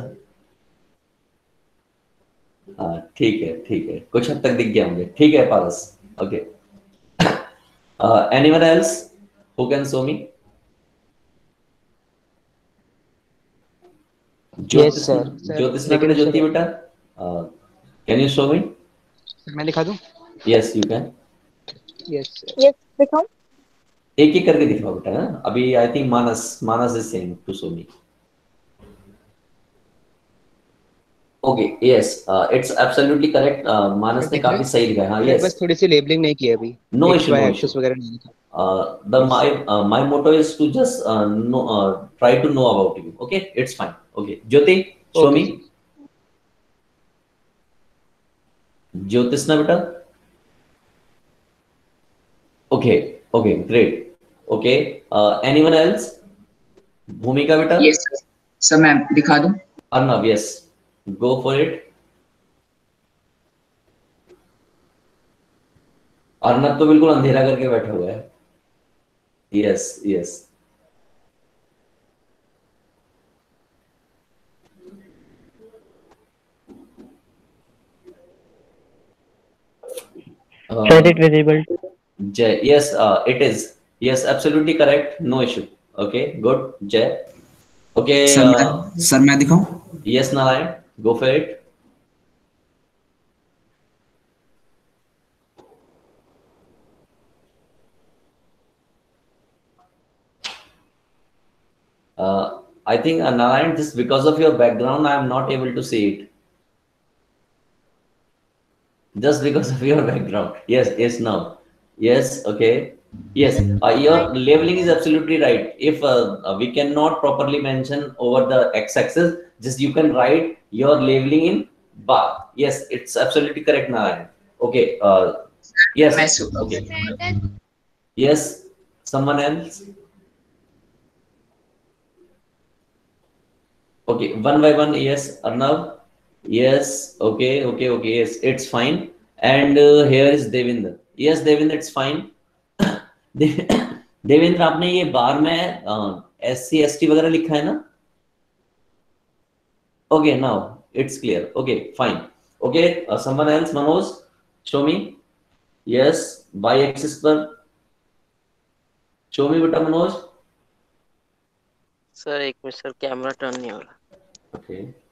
हाँ ठीक है, ठीक है, कुछ हद तक दिख गया मुझे। ठीक है Paras. Okay, anyone else who can show me? Yes sir. Jyotish ना बेटा, ज्योति बेटा, कैन यू शो मी? मैं दिखा दूं? Yes you can. Yes yes दिखाओ। एक एक करके दिखाओ बेटा। हाँ? अभी I think Manas is saying to show me. Okay, yes, it's absolutely correct. Manas ने काफी सही लिखा है। हाँ यस, बस थोड़ी सी लेबलिंग नहीं की है अभी। No issue, no axes issue. वगैरह नहीं लिखा। My motto is to just try to know about you. Okay, it's fine. Okay, Jyoti, show me. Jyotisna beta. Okay, okay, great. Okay, anyone else? Bhumika beta. Yes sir. मैं दिखा दूं? Arnav, yes, go for it. Arnab तो बिल्कुल अंधेरा करके बैठा हुआ है। Yes yes, Sir, it visible. Jay, yes, it is. Yes, absolutely correct. No issue. Okay, good. Jay. Okay. Sir मैं दिखाऊं? Yes, Narayan. Go for it. I think Narayan, just because of your background, I am not able to see it. Just because of your background. Yes, yes, now. Yes, okay. Yes, your labeling is absolutely right. If we cannot properly mention over the x-axis, just you can write your labeling in bar. Yes, it's absolutely correct, Narayan. Okay. Yes. Okay. Yes. Someone else? Okay. One by one. Yes. Arnav. Yes. Okay. Okay. Okay. Yes. It's fine. And here is Devinder. Yes, Devinder. It's fine. Devendra, आपने ये बार में SC ST वगैरह लिखा है ना? Okay, now it's clear. Okay fine. Okay, someone else? Manoj, show me. Yes, by axis पर show me बेटा Manoj. Sir एक मिनट सर, कैमरा टर्न नहीं हो रहा। ओके,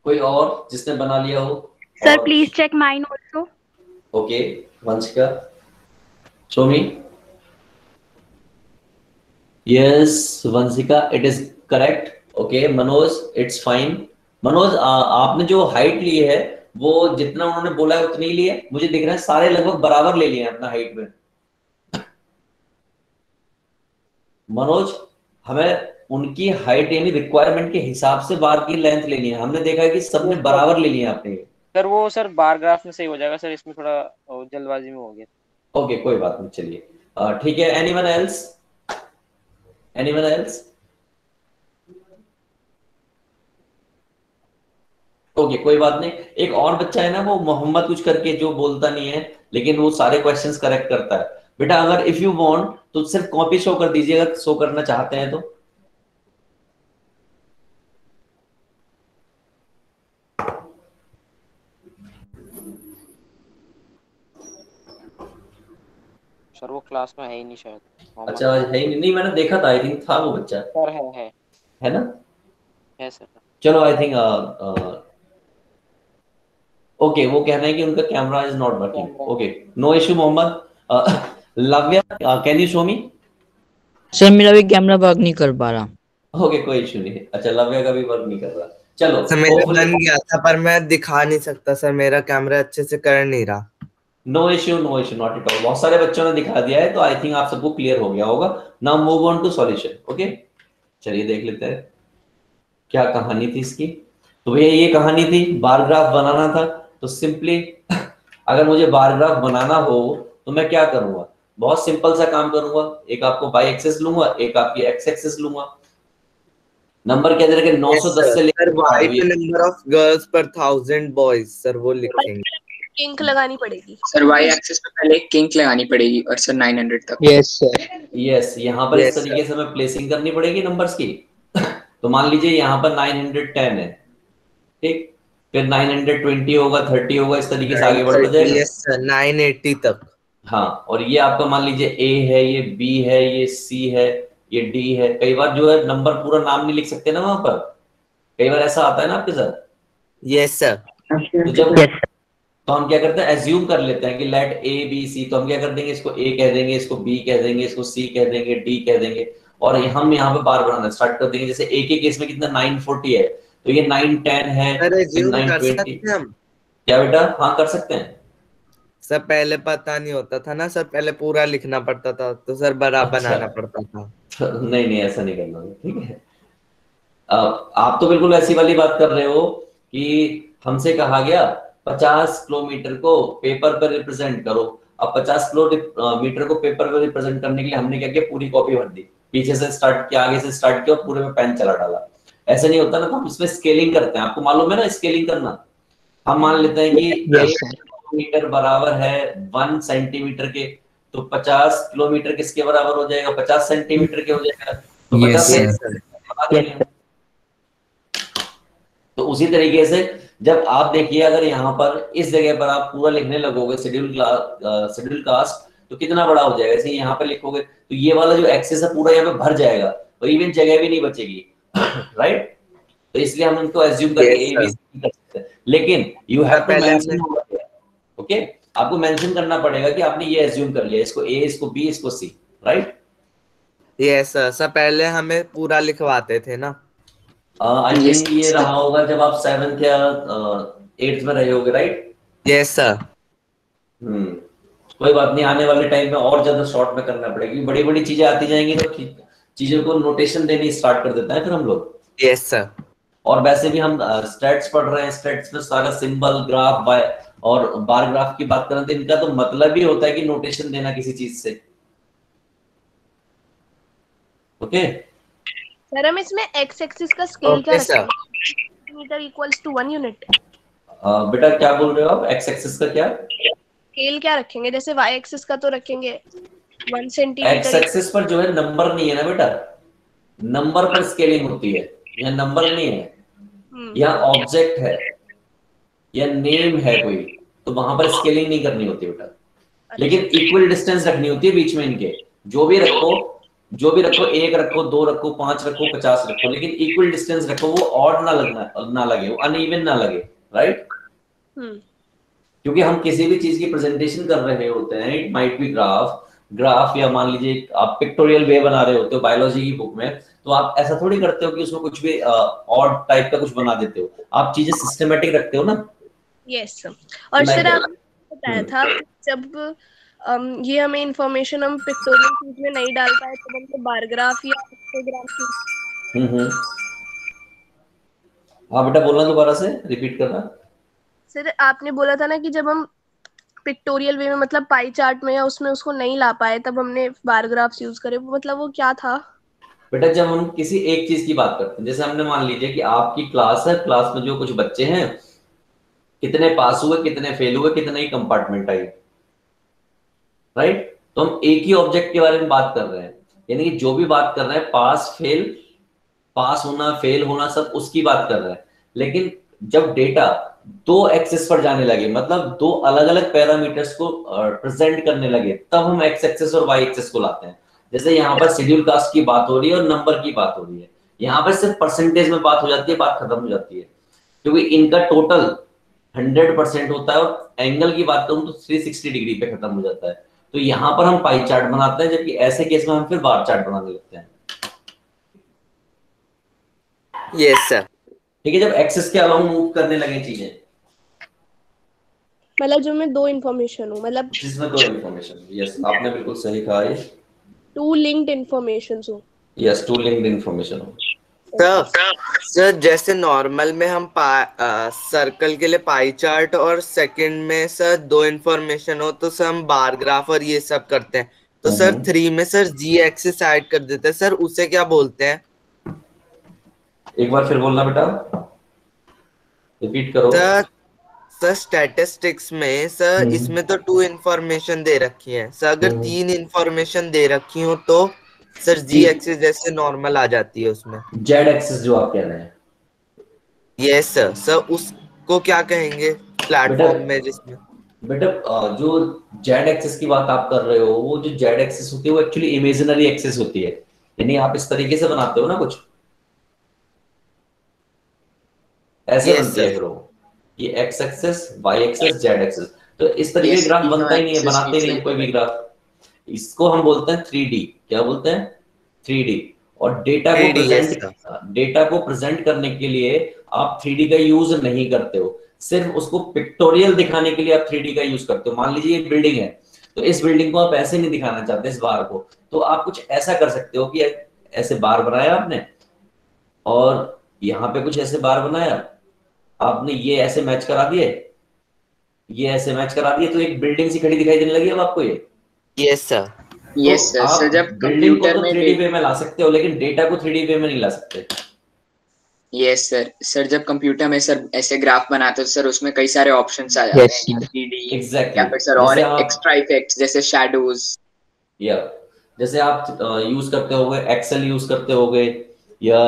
कोई और जिसने बना लिया हो? Sir please check mine also. Okay, Vanshika, show me. Yes Vanshika, it is correct. Okay Manoj, it's fine. Manoj, आपने जो हाइट ली है वो जितना उन्होंने बोला है उतनी ही लिए, मुझे दिख रहा है सारे लगभग बराबर ले लिए हैं अपना हाइट में। मनोज, हमें उनकी हाइट यानी रिक्वायरमेंट के हिसाब से बार की लेंथ लेनी है। हमने देखा है कि सबने बराबर ले लिया आपने। सर वो सर बार ग्राफ में सही हो जाएगा सर, इसमें थोड़ा जल्दबाजी में हो गया। ओके कोई बात नहीं, चलिए ठीक है। Anyone else? Anyone else? Okay कोई बात नहीं। एक और बच्चा है ना, वो मोहम्मद कुछ करके, जो बोलता नहीं है लेकिन वो सारे क्वेश्चंस करेक्ट करता है। बेटा अगर इफ यू वांट तो सिर्फ कॉपी शो कर दीजिए, अगर शो करना चाहते हैं तो। सर वो क्लास में है ही नहीं शायद। अच्छा है ही नहीं, मैंने देखा था, आई थिंक था वो बच्चा। सर है ना? है सर। चलो आई थिंक ओके, वो कहना है कि उनका camera is not working. Okay no issue Mohammad. Lavya can you show me? Sir मेरा भी कैमरा वर्क नहीं कर पा रहा। ओके कोई इशू नहीं। अच्छा लव्या का भी वर्क नहीं कर रहा। चलो सर मेरा बन गया था पर मैं दिखा नहीं सकता सर, मेरा कैमरा अच्छे से कर नहीं रहा। No issue not at all. बहुत सारे बच्चों ने दिखा दिया है तो आई थिंक आप सबको क्लियर हो गया होगा। Now move on to solution. Okay चलिए देख लेते हैं क्या कहानी थी इसकी। तो भैया ये कहानी थी, बार ग्राफ बनाना था। तो सिंपली अगर मुझे बार ग्राफ बनाना हो तो मैं क्या करूंगा? बहुत सिंपल सा काम करूंगा। एक आपको वाई एक्सिस लूंगा, एक आपकी एक्स एक्सिस लूंगा। नंबर क्या दे रखे? 910 से लेकर वाई पे नंबर ऑफ गर्ल्स पर 1000 बॉयज, सर वो लिखेंगे। किंक लगानी पड़ेगी सर वाई एक्सिस पे पहले किंक लगानी पड़ेगी और सर 900 तक। Yes sir. यस, यहाँ पर इस तरीके से हमें प्लेसिंग करनी पड़ेगी नंबर्स की। तो मान लीजिए यहाँ पर 910 है, ठीक, फिर 920 होगा, 30 होगा, इस तरीके से आगे बढ़ता जाएगा। यस सर 980 तक। हाँ, और ये आपका मान लीजिए ए है, ये बी है, ये सी है, ये डी है। कई बार जो है नंबर पूरा नाम नहीं लिख सकते ना वहां पर, कई बार ऐसा आता है ना आपके साथ। Yes sir. तो जब तो हम क्या करते हैं, एज्यूम कर लेते हैं कि लेट ए बी सी। तो हम क्या कर देंगे, इसको ए कह देंगे, इसको बी कह देंगे, इसको सी कह देंगे, डी कह देंगे, और हम यहाँ पे बार बनाना स्टार्ट कर देंगे। जैसे ए के केस में कितना 940 है, तो ये 910 है, 920। क्या बेटा? हाँ कर सकते हैं सर। पहले पता नहीं होता था ना सर, पहले पूरा लिखना पड़ता था तो सर बड़ा बनाना पड़ता था। नहीं नहीं ऐसा नहीं करना, ठीक है। आप तो बिल्कुल ऐसी वाली बात कर रहे हो कि हमसे कहा गया 50 किलोमीटर को पेपर पर रिप्रेजेंट करो। अब 50 किलोमीटर को पेपर पर रिप्रेजेंट करने के लिए हमने क्या किया, पूरी कॉपी भर दी, पीछे से स्टार्ट किया, आगे से स्टार्ट किया और पूरे में पेन चला डाला। ऐसा नहीं होता ना, तो हम इसमें स्केलिंग करते हैं। आपको मालूम है ना स्केलिंग करना। हम मान लेते हैं कि मीटर बराबर है 1 सेंटीमीटर के, तो 50 किलोमीटर किसके बराबर हो जाएगा? 50 सेंटीमीटर के हो जाएगा। तो 50 सेंटीमीटर। तो उसी तरीके से जब आप देखिए, अगर यहाँ पर इस जगह पर आप पूरा लिखने लगोगे शेड्यूल कास्ट, तो कितना बड़ा हो जाएगा। ऐसे यहाँ पर लिखोगे तो ये वाला जो एक्सेस है पूरा यहाँ पे भर जाएगा और इवन जगह भी नहीं बचेगी। राइट? तो इसलिए हम इनको एज्यूम करके ए बी सी कर सकते हैं, लेकिन you have to mention. Okay, आपको मेंशन करना पड़ेगा कि आपने ये एज्यूम कर लिया, इसको ए, इसको बी, इसको सी। राइट? Yes sir. पहले हमें पूरा लिखवाते थे ना। आई थिंक ये रहा होगा जब आप 7th या 8th में रहे होगे। राइट? Yes sir. कोई बात नहीं, आने वाले टाइम में और ज्यादा शॉर्ट में करना पड़ेगा, क्योंकि बड़ी बड़ी चीजें आती जाएंगी तो चीजों को नोटेशन देनी स्टार्ट कर देता है फिर हम लोग। Yes sir. और वैसे भी हम स्टैट्स पढ़ रहे हैं, स्टैट्स में सारा सिंबल, ग्राफ और बार ग्राफ की बात करें तो इनका तो मतलब ही होता है कि नोटेशन देना किसी चीज से। ओके सर, हम इसमें एक्स एक्सिस का स्केल क्या रखेंगे? Metre equals to 1 unit. बेटा क्या बोल रहे हो आप? एक्स एक्सिस का क्या स्केल क्या रखेंगे? जैसे वाई एक्सिस का तो रखेंगे 1 सेंटीमीटर। एक्स एक्सिस पर जो है नंबर नहीं है ना बेटा, नंबर पर स्केलिंग होती है। यहाँ नंबर नहीं है, यहाँ ऑब्जेक्ट है या नेम है कोई, तो वहां पर स्केलिंग नहीं करनी होती बेटा। लेकिन इक्वल डिस्टेंस रखनी होती है बीच में इनके। जो भी रखो, 1 रखो, 2 रखो, 5 रखो, 50 रखो, लेकिन इक्वल डिस्टेंस रखो। वो ऑड ना लगे, वो अनइवन ना लगे। राइट? क्योंकि हम किसी भी चीज की प्रेजेंटेशन कर रहे होते हैं, इट माइट बी ग्राफ या मान लीजिए आप पिक्टोरियल वे बना रहे होते हो बायोलॉजी की बुक में, तो आप ऐसा थोड़ी करते हो कि उसमें कुछ भी ऑड टाइप का कुछ बना देते हो। आप चीजें सिस्टमेटिक रखते हो ना। यस और मैं सर क्या आपने बताया था कि जब ये हमें इंफॉर्मेशन हम पिक्टोरियल चीज में नहीं डाल पाए तब हमको बार ग्राफ या हिस्टोग्राम हाँ बेटा बोलना दोबारा से रिपीट करना। सर आपने बोला था ना कि जब हम पिक्टोरियल वे में मतलब पाई चार्ट में या उसमें उसको नहीं ला पाए तब हमने बार ग्राफ्स यूज करे, वो मतलब वो क्या था? बेटा जब हम किसी एक चीज की बात करते हैं, जैसे हमने मान लीजिए कि आपकी क्लास है, क्लास में जो कुछ बच्चे हैं, कितने पास हुए, कितने फेल हुए, कितने ही कंपार्टमेंट आई, राइट? तो हम एक ही ऑब्जेक्ट के बारे में बात कर रहे हैं, यानी कि जो भी बात कर रहे हैं पास फेल, पास होना फेल होना सब उसकी बात कर रहे हैं। लेकिन जब डेटा दो एक्सेस पर जाने लगे, मतलब दो अलग अलग पैरामीटर्स को प्रेजेंट करने लगे, तब हम एक्स एक्सेस और वाई एक्सेस को लाते हैं। जैसे यहाँ पर शेड्यूल कास्ट की बात हो रही है और नंबर की बात हो रही है, यहाँ पर सिर्फ परसेंटेज में बात हो जाती है, बात खत्म हो जाती है, क्योंकि इनका टोटल 100% होता है और एंगल की बात करूं तो 360 डिग्री पे खत्म हो जाता है। तो यहाँ पर हम पाई चार्ट बनाते हैं, जबकि ऐसे केस में हम फिर बार चार्ट बनाने लगते हैं। Yes sir. ठीक है, जब एक्सेस के अलावा मूव करने लगे चीजें, मतलब जो में दो इंफॉर्मेशन हो, मतलब जिसमें दो इंफॉर्मेशन, यस आपने बिल्कुल सही कहा, ये टू लिंक्ड इंफॉर्मेशन हो। यस टू लिंक्ड इंफॉर्मेशन हो। सर जैसे नॉर्मल में हम सर्कल के लिए पाई चार्ट और सेकंड में सर दो इंफॉर्मेशन हो तो सर हम बार ग्राफ और ये सब करते हैं, तो सर 3 में सर जी एक्सिस ऐड कर देते हैं, सर उसे क्या बोलते हैं? एक बार फिर बोलना बेटा, रिपीट करो। सर स्टैटिस्टिक्स में सर इसमें तो 2 इंफॉर्मेशन दे रखी है सर, अगर 3 इंफॉर्मेशन दे रखी हो तो सर जी एक्सिस जैसे नॉर्मल आ जाती है उसमें। जेड एक्सिस जो आप कह रहे हैं, यस सर। सर उसको क्या कहेंगे प्लेटफॉर्म में जिसमें? बेटा जो जेड एक्सिस की बात आप कर रहे हो, वो जो जेड एक्सिस होती है वो एक्चुअली इमेजिनरी एक्सिस होती है, यानी आप इस तरीके से बनाते हो ना, कुछ ऐसे बनती है फिर वो, ये X axis, Y axis, Z axis. तो इस तरीके का ग्राफ बनता ही नहीं है, बनाते नहीं कोई भी ग्राफ। इसको हम बोलते हैं 3D। क्या बोलते हैं? 3D। और डेटा को प्रेजेंट करने के लिए आप 3D का यूज नहीं करते हो, सिर्फ उसको पिक्टोरियल दिखाने के लिए आप 3D का यूज करते हो। मान लीजिए ये बिल्डिंग है, तो इस बिल्डिंग को आप ऐसे नहीं दिखाना चाहते, इस बार को, तो आप कुछ ऐसा कर सकते हो कि ऐसे बार बनाया आपने, और यहाँ पे कुछ ऐसे बार बनाया आपने, ये ऐसे मैच करा दिए, ये ऐसे मैच करा दिए, तो एक बिल्डिंग सी खड़ी दिखाई देने लगी अब आपको ये। Yes sir. Yes sir. Sir जब बिल्डिंग को कंप्यूटर तो में 3D वे में ला सकते हो, लेकिन डेटा को 3D वे में नहीं ला सकते। Yes sir. सर जब कंप्यूटर में सर ऐसे ग्राफ बनाते हो सर, उसमें कई सारे ऑप्शंस आ जाते हैं, 3D या फिर सर और एक्स्ट्रा इफेक्ट्स जैसे शैडोज, या जैसे आप यूज करते होगे एक्सेल यूज करते होगे या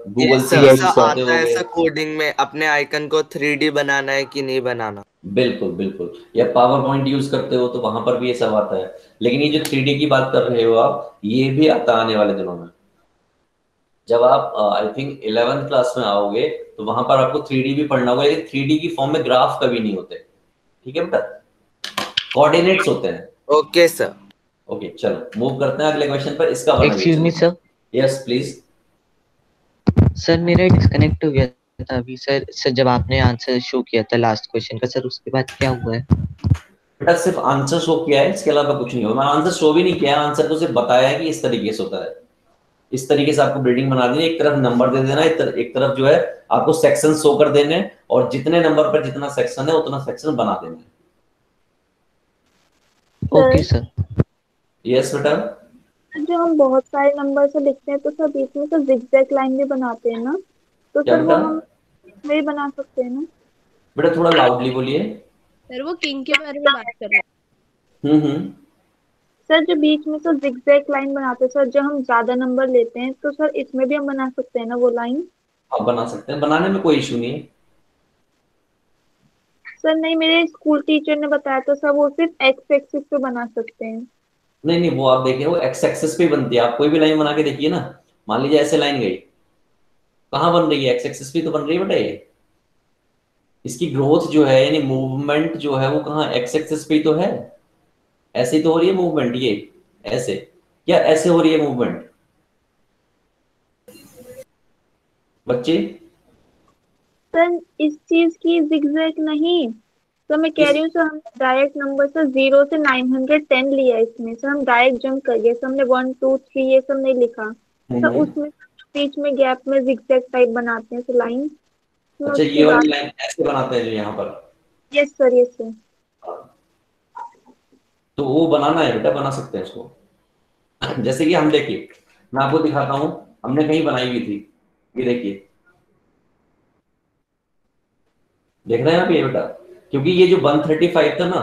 गूगल से यूज करते होगे। ऐसा कोडिंग में अपने आइकन को 3D बनाना है कि नहीं बनाना। बिल्कुल बिल्कुल, या पावर पॉइंट यूज करते हो तो वहां पर भी ये सब आता है। लेकिन ये जो 3D की बात कर रहे हो आप, ये भी आता आने वाले दिनों में। जब आप आई थिंक 11th क्लास में आओगे तो वहां पर आपको 3D भी पढ़ना होगा, लेकिन 3D की फॉर्म में ग्राफ कभी नहीं होते। ठीक है बेटा, कोऑर्डिनेट्स होते हैं। Okay sir. ओके चलो मूव करते हैं अगले क्वेश्चन पर। इसका excuse me sir. Yes please. Sir मेरा डिस्कनेक्ट हो गया था अभी सर जब आपने आंसर शो किया था लास्ट क्वेश्चन का, सर उसके बाद क्या हुआ है? बेटा सिर्फ आंसर शो किया है, इसके अलावा कुछ नहीं हुआ। मैं आंसर शो भी नहीं किया, आंसर तो सिर्फ बताया है कि इस तरीके से होता है। इस तरीके से आपको बिल्डिंग बना देनी, एक तरफ नंबर दे देना, एक तरफ जो है आपको सेक्शन शो कर देने, और जितने नंबर पर जितना सेक्शन है उतना सेक्शन बना देना है। Okay sir. यस बेटा। जो हम बहुत सारे नंबर से लिखते हैं तो सर बीच में तो जिगजैग लाइन भी बनाते हैं ना, तो सर वो हम वही बना सकते हैं ना? बेटा थोड़ा लाउडली बोलिए। सर वो किंग के बारे में बात कर रहे हैं। सर जो बीच में तो जिगजैग लाइन बनाते हैं सर, जो हम ज्यादा नंबर लेते हैं, तो सर इसमें भी हम बना सकते हैं ना वो लाइन? आप बना सकते हैं, बनाने में कोई इशू नहीं है। सर नहीं, मेरे स्कूल टीचर ने बताया तो सर वो सिर्फ एक्स एक्सिस पे बना सकते हैं। नहीं नहीं, वो आप देखिए वो एक्स एक्सिस पे बनती है। आप कोई भी लाइन बना के देखिए ना, मान लीजिए ऐसे लाइन गई, कहाँ बन रही है? एक्स एक्सिस पे तो बन रही है बेटा। ये इसकी ग्रोथ जो है यानी मूवमेंट जो है वो कहाँ? एक्स एक्सिस पे ही तो है। ऐसे ही तो हो रही है मूवमेंट, ये ऐसे या ऐसे हो रही है मूवमेंट बच्चे? सर इस चीज की जिगजैग नहीं, तो मैं कह रही हूँ सर हमने डायरेक्ट नंबर से 0 से 910 लिया है इसमें सर, हम डायरेक्ट जंप कर गए सर, हमने 1 2 3 ये सब नहीं लिखा सर। उसमें बीच में गैप में जिगजैग टाइप बनाते हैं सर लाइन। अच्छा, ये वाली लाइन ऐसे बनाते हैं जो यहाँ पर? Yes sir, yes sir. तो वो बनाना है बेटा, बना सकते हैं इसको। जैसे कि हम देखिए, मैं आपको दिखाता हूं, हमने कहीं बनाई हुई थी, ये देखिए, देख रहे हैं आप ये बेटा? क्योंकि ये जो 135 था ना,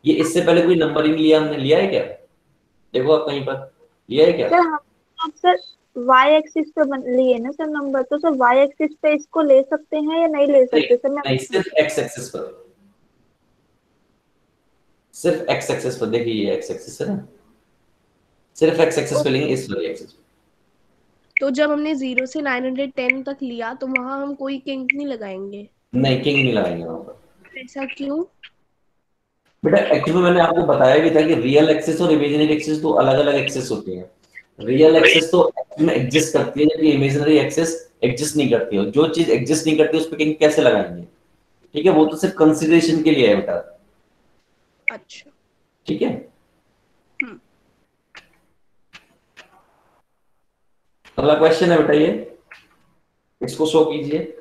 ये इससे पहले कोई नंबरिंग लिया, हमने लिया है क्या? देखो आप कहीं पर लिया है क्या? सर वाई एक्सिस पे लिए ना सर नंबर, तो सर वाई एक्सिस पे इसको ले सकते हैं या नहीं ले सकते सर? नहीं, सिर्फ एक्स एक्सिस पर, सिर्फ एक्स एक्सिस पर। देखिए ये एक्स एक्सिस है ना, सिर्फ एक्स एक्सिस पे लेंगे, इस वाली एक्सिस पे। तो जब हमने 0 से 910 तक लिया तो वहां हम कोई किंग नहीं लगाएंगे? नहीं, किंग नहीं लगाएंगे वहां पर। ऐसा क्यों? बेटा एक्चुअली मैंने आपको बताया भी था कि रियल एक्सिस और इमेजिनरी एक्सिस दो अलग अलग एक्सिस होती हैं। रियल एक्सिस तो में एग्जिस्ट करती है, जबकि इमेजिनरी एक्सिस एग्जिस्ट नहीं करती है। जो चीज एग्जिस्ट नहीं करती उस पर किंग कैसे लगाएंगे? ठीक है, वो तो सिर्फ कंसीडरेशन के लिए है बेटा। अच्छा, ठीक है। अगला क्वेश्चन है बेटा, ये इसको शो कीजिए।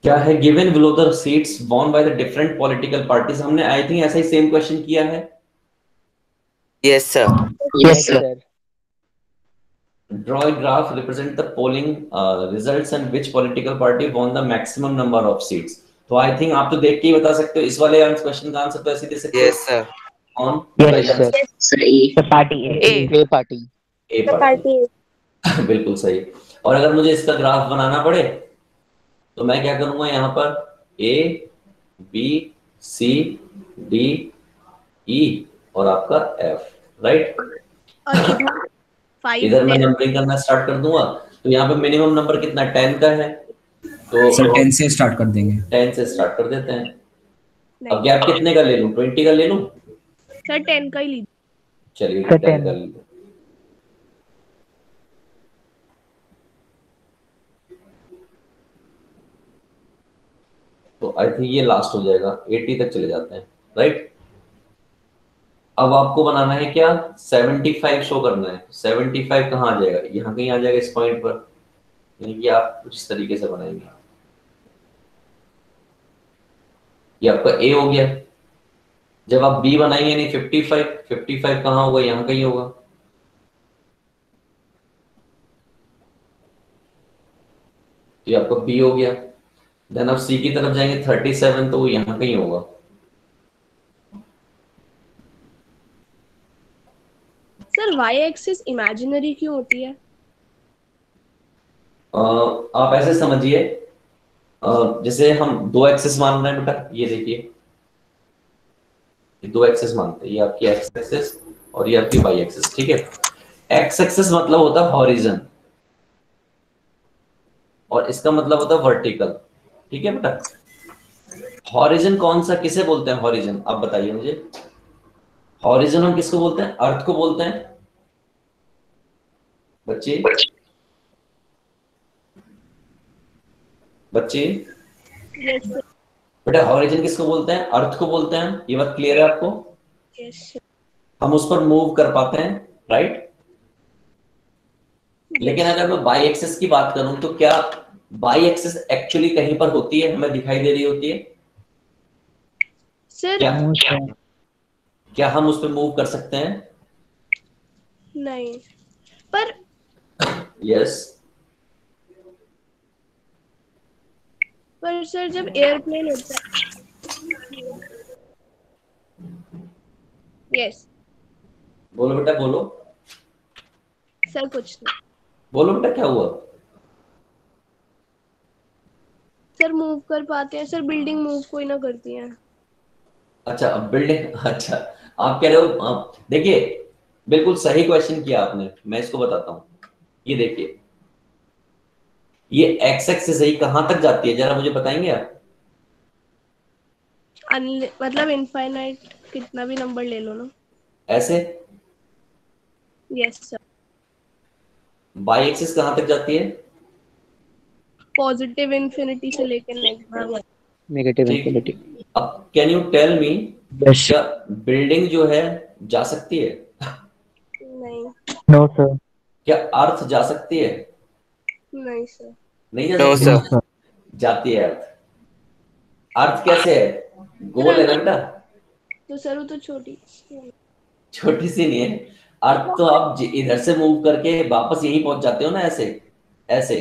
क्या है? Given below the seats won by the different political parties. हमने आई थिंक ऐसा ही सेम क्वेश्चन किया है। Yes sir. Yes sir. Draw a graph represent the polling results and which political party won the maximum number of seats। तो I think आप तो देख के ही बता सकते हो, इस वाले क्वेश्चन का आंसर तो ऐसे दे सकते हो। Yes sir. कौन? Yes sir. Party A party. A party. बिल्कुल सही। और अगर मुझे इसका ग्राफ बनाना पड़े तो मैं क्या करूंगा? यहाँ पर A B C D E और आपका एफ, राइट? और इधर मैं नंबरिंग करना स्टार्ट कर दूंगा, तो यहाँ पे मिनिमम नंबर कितना 10 का है, तो सर 10 से स्टार्ट कर देंगे। 10 से स्टार्ट कर देते हैं। अब गैप कितने का ले लूं? 20 का ले लूं? सर 10 का ही लीजिए। चलिए 10 का ले लूं। तो आई थिंक ये लास्ट हो जाएगा, 80 तक चले जाते हैं, राइट? अब आपको बनाना है क्या? 75 शो करना है। 75 कहाँ आ जाएगा? यहाँ कहीं आ जाएगा इस पॉइंट पर, यानी कि आप कुछ इस तरीके से बनाएंगे। ये आपका ए हो गया। जब आप बी बनाएंगे, नहीं 55 कहाँ होगा? यहाँ कहीं होगा। ये आपका बी हो गया। देन आप सी की तरफ जाएंगे 37, तो वो यहाँ कहीं होगा। सर वाई एक्सिस इमेजिनरी क्यों होती है? आप ऐसे समझिए, जैसे हम दो एक्सिस मान रहे हैं बेटा, ये देखिए, ये दो एक्सिस मानते हैं, ये आपकी एक्स एक्सिस और ये आपकी वाई एक्सिस। ठीक है, एक्स एक्सिस मतलब होता है हॉरिजन और इसका मतलब होता है वर्टिकल। ठीक है बेटा, हॉरिजन कौन सा, किसे बोलते हैं हॉरिजन? आप बताइए मुझे। हॉरिजन हम किसको बोलते हैं? अर्थ को बोलते हैं बच्चे। बेटा हॉरिजन किसको बोलते हैं? अर्थ को बोलते हैं। ये बात क्लियर है आपको? हम उस पर मूव कर पाते हैं, राइट? लेकिन अगर मैं बाई एक्सिस की बात करूं तो क्या बाई एक्सिस एक्चुअली कहीं पर होती है, हमें दिखाई दे रही होती है सर? क्या हम उस पर मूव कर सकते हैं? नहीं, पर यस। पर सर जब एयरप्लेन होता है। यस। बोलो बेटा बोलो। सर कुछ नहीं। बोलो बेटा, क्या हुआ? सर मूव कर पाते हैं सर, बिल्डिंग मूव कोई ना करती है। अच्छा, अब बिल्डिंग, अच्छा आप कह रहे हो। देखिए बिल्कुल सही क्वेश्चन किया आपने, मैं इसको बताता हूं। ये देखिए, ये एक्स एक्सिस है, कहां तक जाती है जरा मुझे बताएंगे आप? मतलब इनफाइनाइट, कितना भी नंबर ले लो ना। ऐसे? Yes sir. वाई एक्सिस कहाँ तक जाती है? पॉजिटिव इन्फिनिटी से लेकर नेगेटिव ठीक। इन्फिनिटी। अब कैन यू टेल मी, क्या बिल्डिंग जो है जा सकती है? नहीं। No sir. क्या अर्थ जा सकती है? नहीं सर। नहीं जा नो सकती? सर। जाती है अर्थ। अर्थ कैसे है? गोल है ना बेटा? तो सर वो तो छोटी छोटी सी नहीं है अर्थ। तो आप इधर से मूव करके वापस यहीं पहुंच जाते हो ना, ऐसे ऐसे।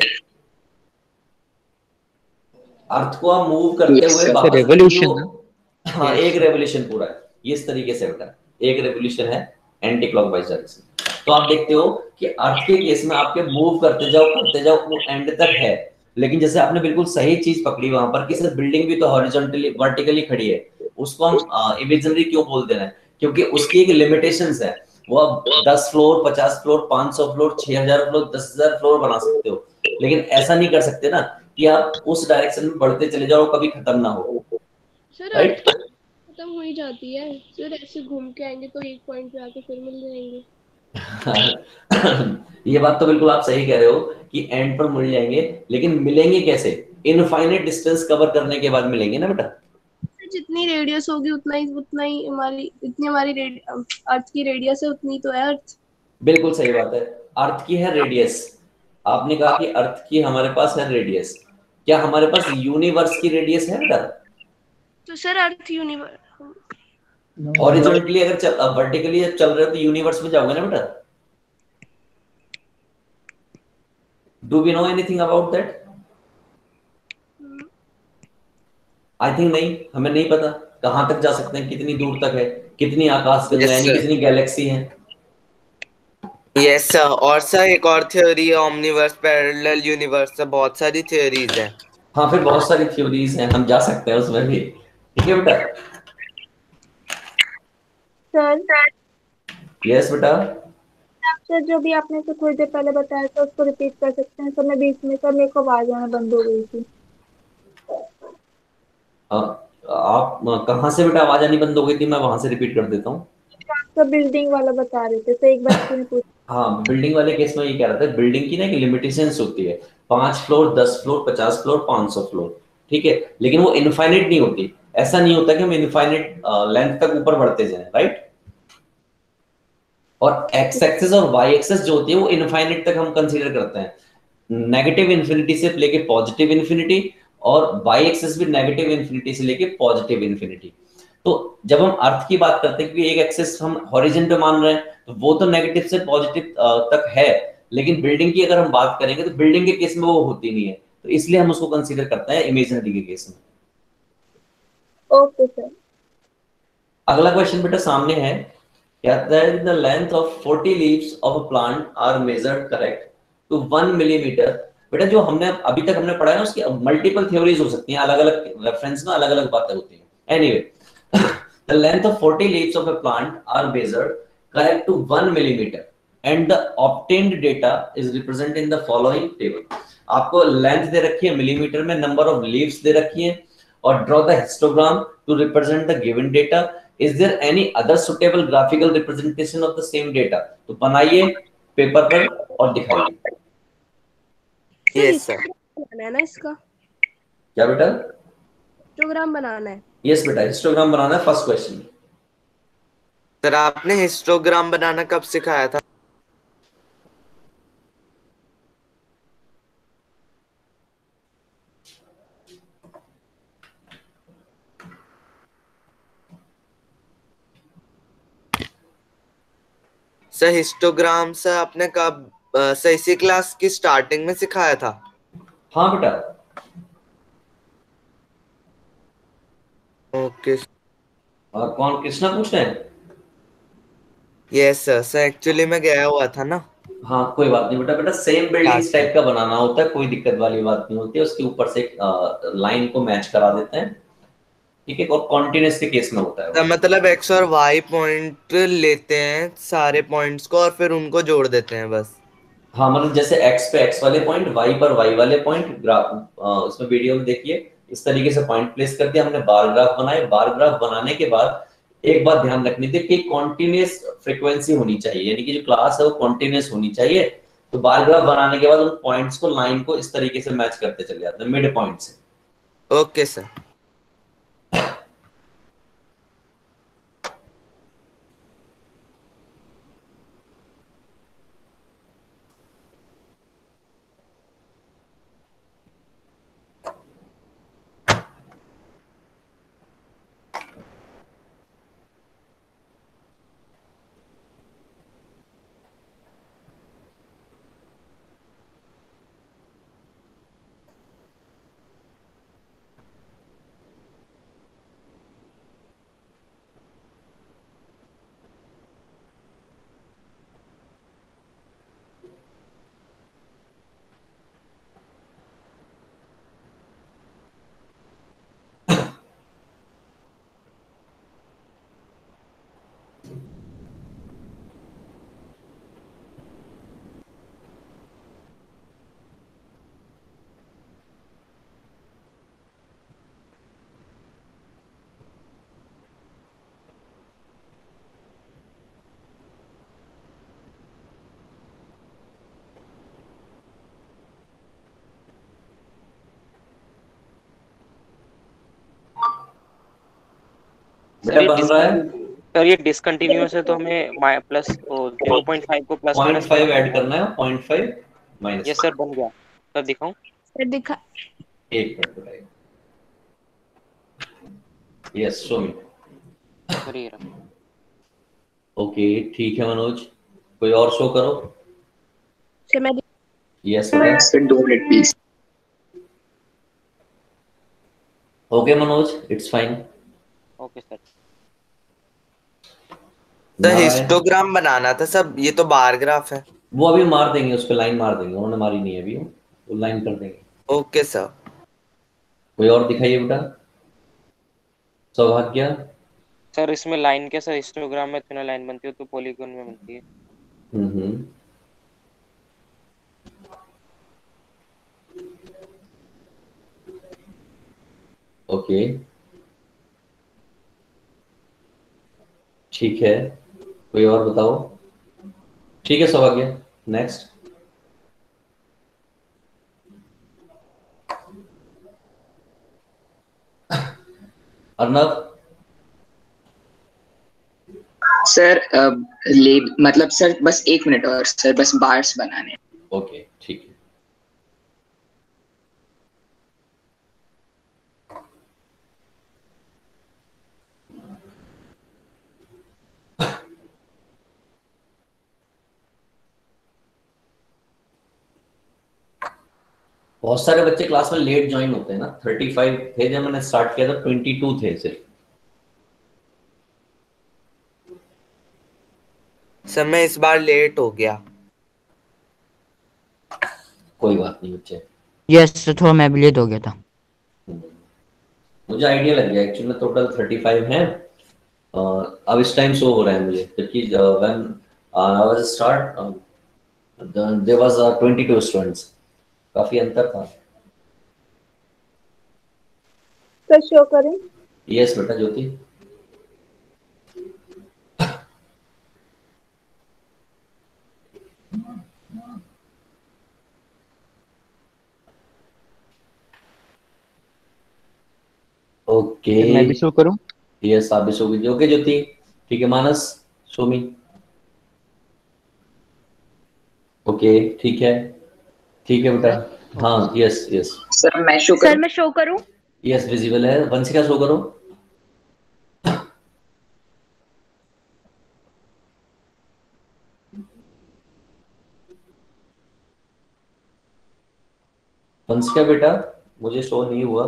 अर्थ को आप मूव करते हुए वापस रेवोल्यूशन ना। हाँ, एक रेवोल्यूशन पूरा है ये इस तरीके से बेटा, एक रेवोल्यूशन है एंटी क्लॉकवाइज डायरेक्शन। तो आप देखते हो कि अर्थ के केस में आपके मूव करते जाओ वो एंड तक है। लेकिन जैसे आपने बिल्कुल सही चीज पकड़ी वहां पर कि सर बिल्डिंग भी तो हॉरिजॉन्टली वर्टिकली खड़ी है, उसको हम इमेजिनरी क्यों बोल दे रहे हैं? क्योंकि उसकी एक लिमिटेशंस है। वो आप 10 floor, 50 floor, 500 floor, 6000 floor, 10,000 floor बना सकते हो, लेकिन ऐसा नहीं कर सकते ना कि आप उस डायरेक्शन में बढ़ते चले जाओ, कभी खत्म ना हो। Sir right? खत्म हो ही जाती है सर, ऐसे घूम के आएंगे तो एक पॉइंट पे आके फिर मिल जाएंगे। ये बात तो बिल्कुल आप सही कह रहे हो कि एंड पर मिल जाएंगे, लेकिन मिलेंगे कैसे? इनफाइनाइट डिस्टेंस कवर करने के बाद मिलेंगे ना बेटा। जितनी रेडियस होगी उतना ही हमारी अर्थ की रेडियस है, उतनी तो है अर्थ। बिल्कुल सही बात है, अर्थ की है रेडियस। आपने कहा कि अर्थ की हमारे पास है रेडियस, क्या हमारे पास यूनिवर्स की रेडियस है बेटा? तो सर अर्थ यूनिवर्स हॉरिजॉन्टली अगर वर्टिकली चल रहे हो तो यूनिवर्स में जाओगे ना बेटा। Do we know anything about that? I think नहीं, हमें नहीं पता कहां तक जा सकते हैं, कितनी दूर तक है, कितनी आकाश गंगा Yes, यानी sir. कितनी गैलेक्सी है। Yes sir. और सर एक और थ्योरी है ओमनीवर्स पैरेलल यूनिवर्स, से बहुत सारी थ्योरीज हैं। हाँ, फिर बहुत सारी थ्योरीज हैं, हम जा सकते हैं उसमें भी। ठीक है बेटा? सर यस बेटा। सर जो भी आपने तो थोड़ी देर पहले बताया था उसको रिपीट कर सकते हैं सर? मैं बीच में सर मेरे को आवाज आना बंद हो गई थी। आप कहाँ से बेटा आवाज आनी बंद हो गई थी? मैं वहां से रिपीट कर देता हूँ। तो बिल्डिंग वाला बता रहे थे तो एक बार किसी ने पूछा। हाँ, बिल्डिंग वाले केस में ये कह रहा था, बिल्डिंग की ना एक लिमिटेशंस होती है, 5 फ्लोर, 10 फ्लोर, 50 फ्लोर, 500 फ्लोर। ठीक है, लेकिन वो इनफाइनाइट नहीं होती। ऐसा नहीं होता कि हम इनफाइनाइट लेंथ तक ऊपर बढ़ते जाएं, राइट? और एक्स एक्सेस और वाई एक्सेस जो होती है वो इनफाइनाइट तक हम कंसीडर करते हैं, नेगेटिव इन्फिनिटी से लेके पॉजिटिव इन्फिनिटी, और वाई एक्सेस भी नेगेटिव इन्फिनिटी से लेके पॉजिटिव इन्फिनिटी। तो जब हम अर्थ की बात करते हैं कि एक एक्सेस हम हॉरिजॉन पे मान रहे हैं, तो वो तो नेगेटिव से पॉजिटिव तक है, लेकिन बिल्डिंग की अगर हम बात करेंगे तो बिल्डिंग के केस में वो होती नहीं है, तो इसलिए हम उसको कंसीडर करते हैं इमेजिनरी के केस में। Okay sir. अगला क्वेश्चन बेटा सामने है, कहता है the length of 40 leaves of a plant are measured correct to 1 millimetre. बेटा जो हमने अभी तक हमने पढ़ा है ना, उसकी मल्टीपल थ्योरीज हो सकती हैं, अलग अलग रेफरेंस में अलग अलग बातें होती हैं। Anyway, the length of 40 leaves of a plant are measured correct to 1 millimeter and the obtained data is represented in the following table। आपको लेंथ दे रखी है मिलीमीटर में, नंबर ऑफ लीव्स दे रखी है, और draw the histogram to represent the given data. Is there any other suitable graphical representation of the same data? तो बनाइए paper पर और दिखाइए। Yes sir. बनाना है ना इसका, क्या बेटा? हिस्टोग्राम बनाना है। यस बेटा, हिस्टोग्राम बनाना है। First question. सर आपने हिस्टोग्राम बनाना कब सिखाया था? सर हिस्टोग्राम सर आपने कब सर इसी क्लास की स्टार्टिंग में सिखाया था? हाँ बेटा। ओके। और कौन, कृष्णा पूछ रहे हैं? Yes sir. सर एक्चुअली मैं गया हुआ था ना। हाँ कोई बात नहीं बेटा, सेम बिल्डिंग इस टाइप का बनाना होता है, कोई दिक्कत वाली बात नहीं होती है। उसके ऊपर से लाइन को मैच करा देते हैं, ठीक है, और कॉन्टिन्यूस के केस में होता है। तो मतलब एक्स और वाई पॉइंट लेते हैं सारे पॉइंट्स को और फिर उनको जोड़ देते हैं बस। हाँ, मतलब जैसे एक्स पे एक्स वाले पॉइंट, वाई पर वाई वाले पॉइंट, ग्राफ उसमें वीडियो में देखिए इस तरीके से पॉइंट प्लेस कर दिया हमने, बार ग्राफ बनाए। बार ग्राफ बनाने के बाद एक बात ध्यान रखनी थी कि कॉन्टिन्यूस फ्रीक्वेंसी होनी चाहिए, यानी कि जो क्लास है वो कॉन्टिन्यूस होनी चाहिए, तो बार ग्राफ बनाने के बाद उन पॉइंट्स को, लाइन को इस तरीके से मैच करते चले जाते हैं मिड पॉइंट से। Okay sir. बेटा बन रहा है। सर ये डिसकंटिन्यूअस है तो हमें प्लस 0.5 को प्लस माइनस 0.5 ऐड करना है, 0.5 माइनस। यस सर, बन गया। सर दिखाऊं? सर दिखा। एक मिनट बताइए। Yes show me. सर ये रहा। ओके ठीक है मनोज, कोई और शो करो। सर मैं यस बेटा। Sir 2 minute please. Okay Manoj, it's fine. Okay sir. Sir histogram बनाना था सब, ये तो बार ग्राफ है। वो अभी मार देंगे, उस पे लाइन मार देंगे, उन्होंने मारी नहीं है अभी, वो लाइन कर देंगे। Okay sir. कोई और दिखाइए बेटा। सौभाग्य। सर इसमें लाइन कैसा, हिस्टोग्राम में इतना लाइन बनती है तो पॉलीगॉन में बनती है। ओके ठीक है, कोई और बताओ। ठीक है सौभाग्य, नेक्स्ट। अर्नब। सर मतलब सर बस 1 मिनट और सर, बस बार्स बनाने। ओके ठीक है। बहुत सारे बच्चे क्लास में लेट ज्वाइन होते हैं ना, 35 थे जब मैंने स्टार्ट किया था, 22 थे सिर्फ। सर मैं इस बार लेट हो गया। कोई बात नहीं बच्चे। यस थोड़ा मैं भी लेट हो गया था। मुझे आइडिया लग गया, एक्चुअली में टोटल 35 हैं। अब इस टाइम शो हो रहा है मुझे, क्योंकि when I was start there was 22 students, काफी अंतर था। सर शो करें? यस बेटा ज्योति। ओके मैं भी शो करूं? यस आप भी शो कीजिए। ओके ज्योति ठीक है। मानस शो मी। ओके ठीक है, ठीक है बेटा। हाँ यस यस। सर मैं शो करूं? यस विजिबल है। वंशिका शो करो। वंशिका बेटा मुझे शो नहीं हुआ,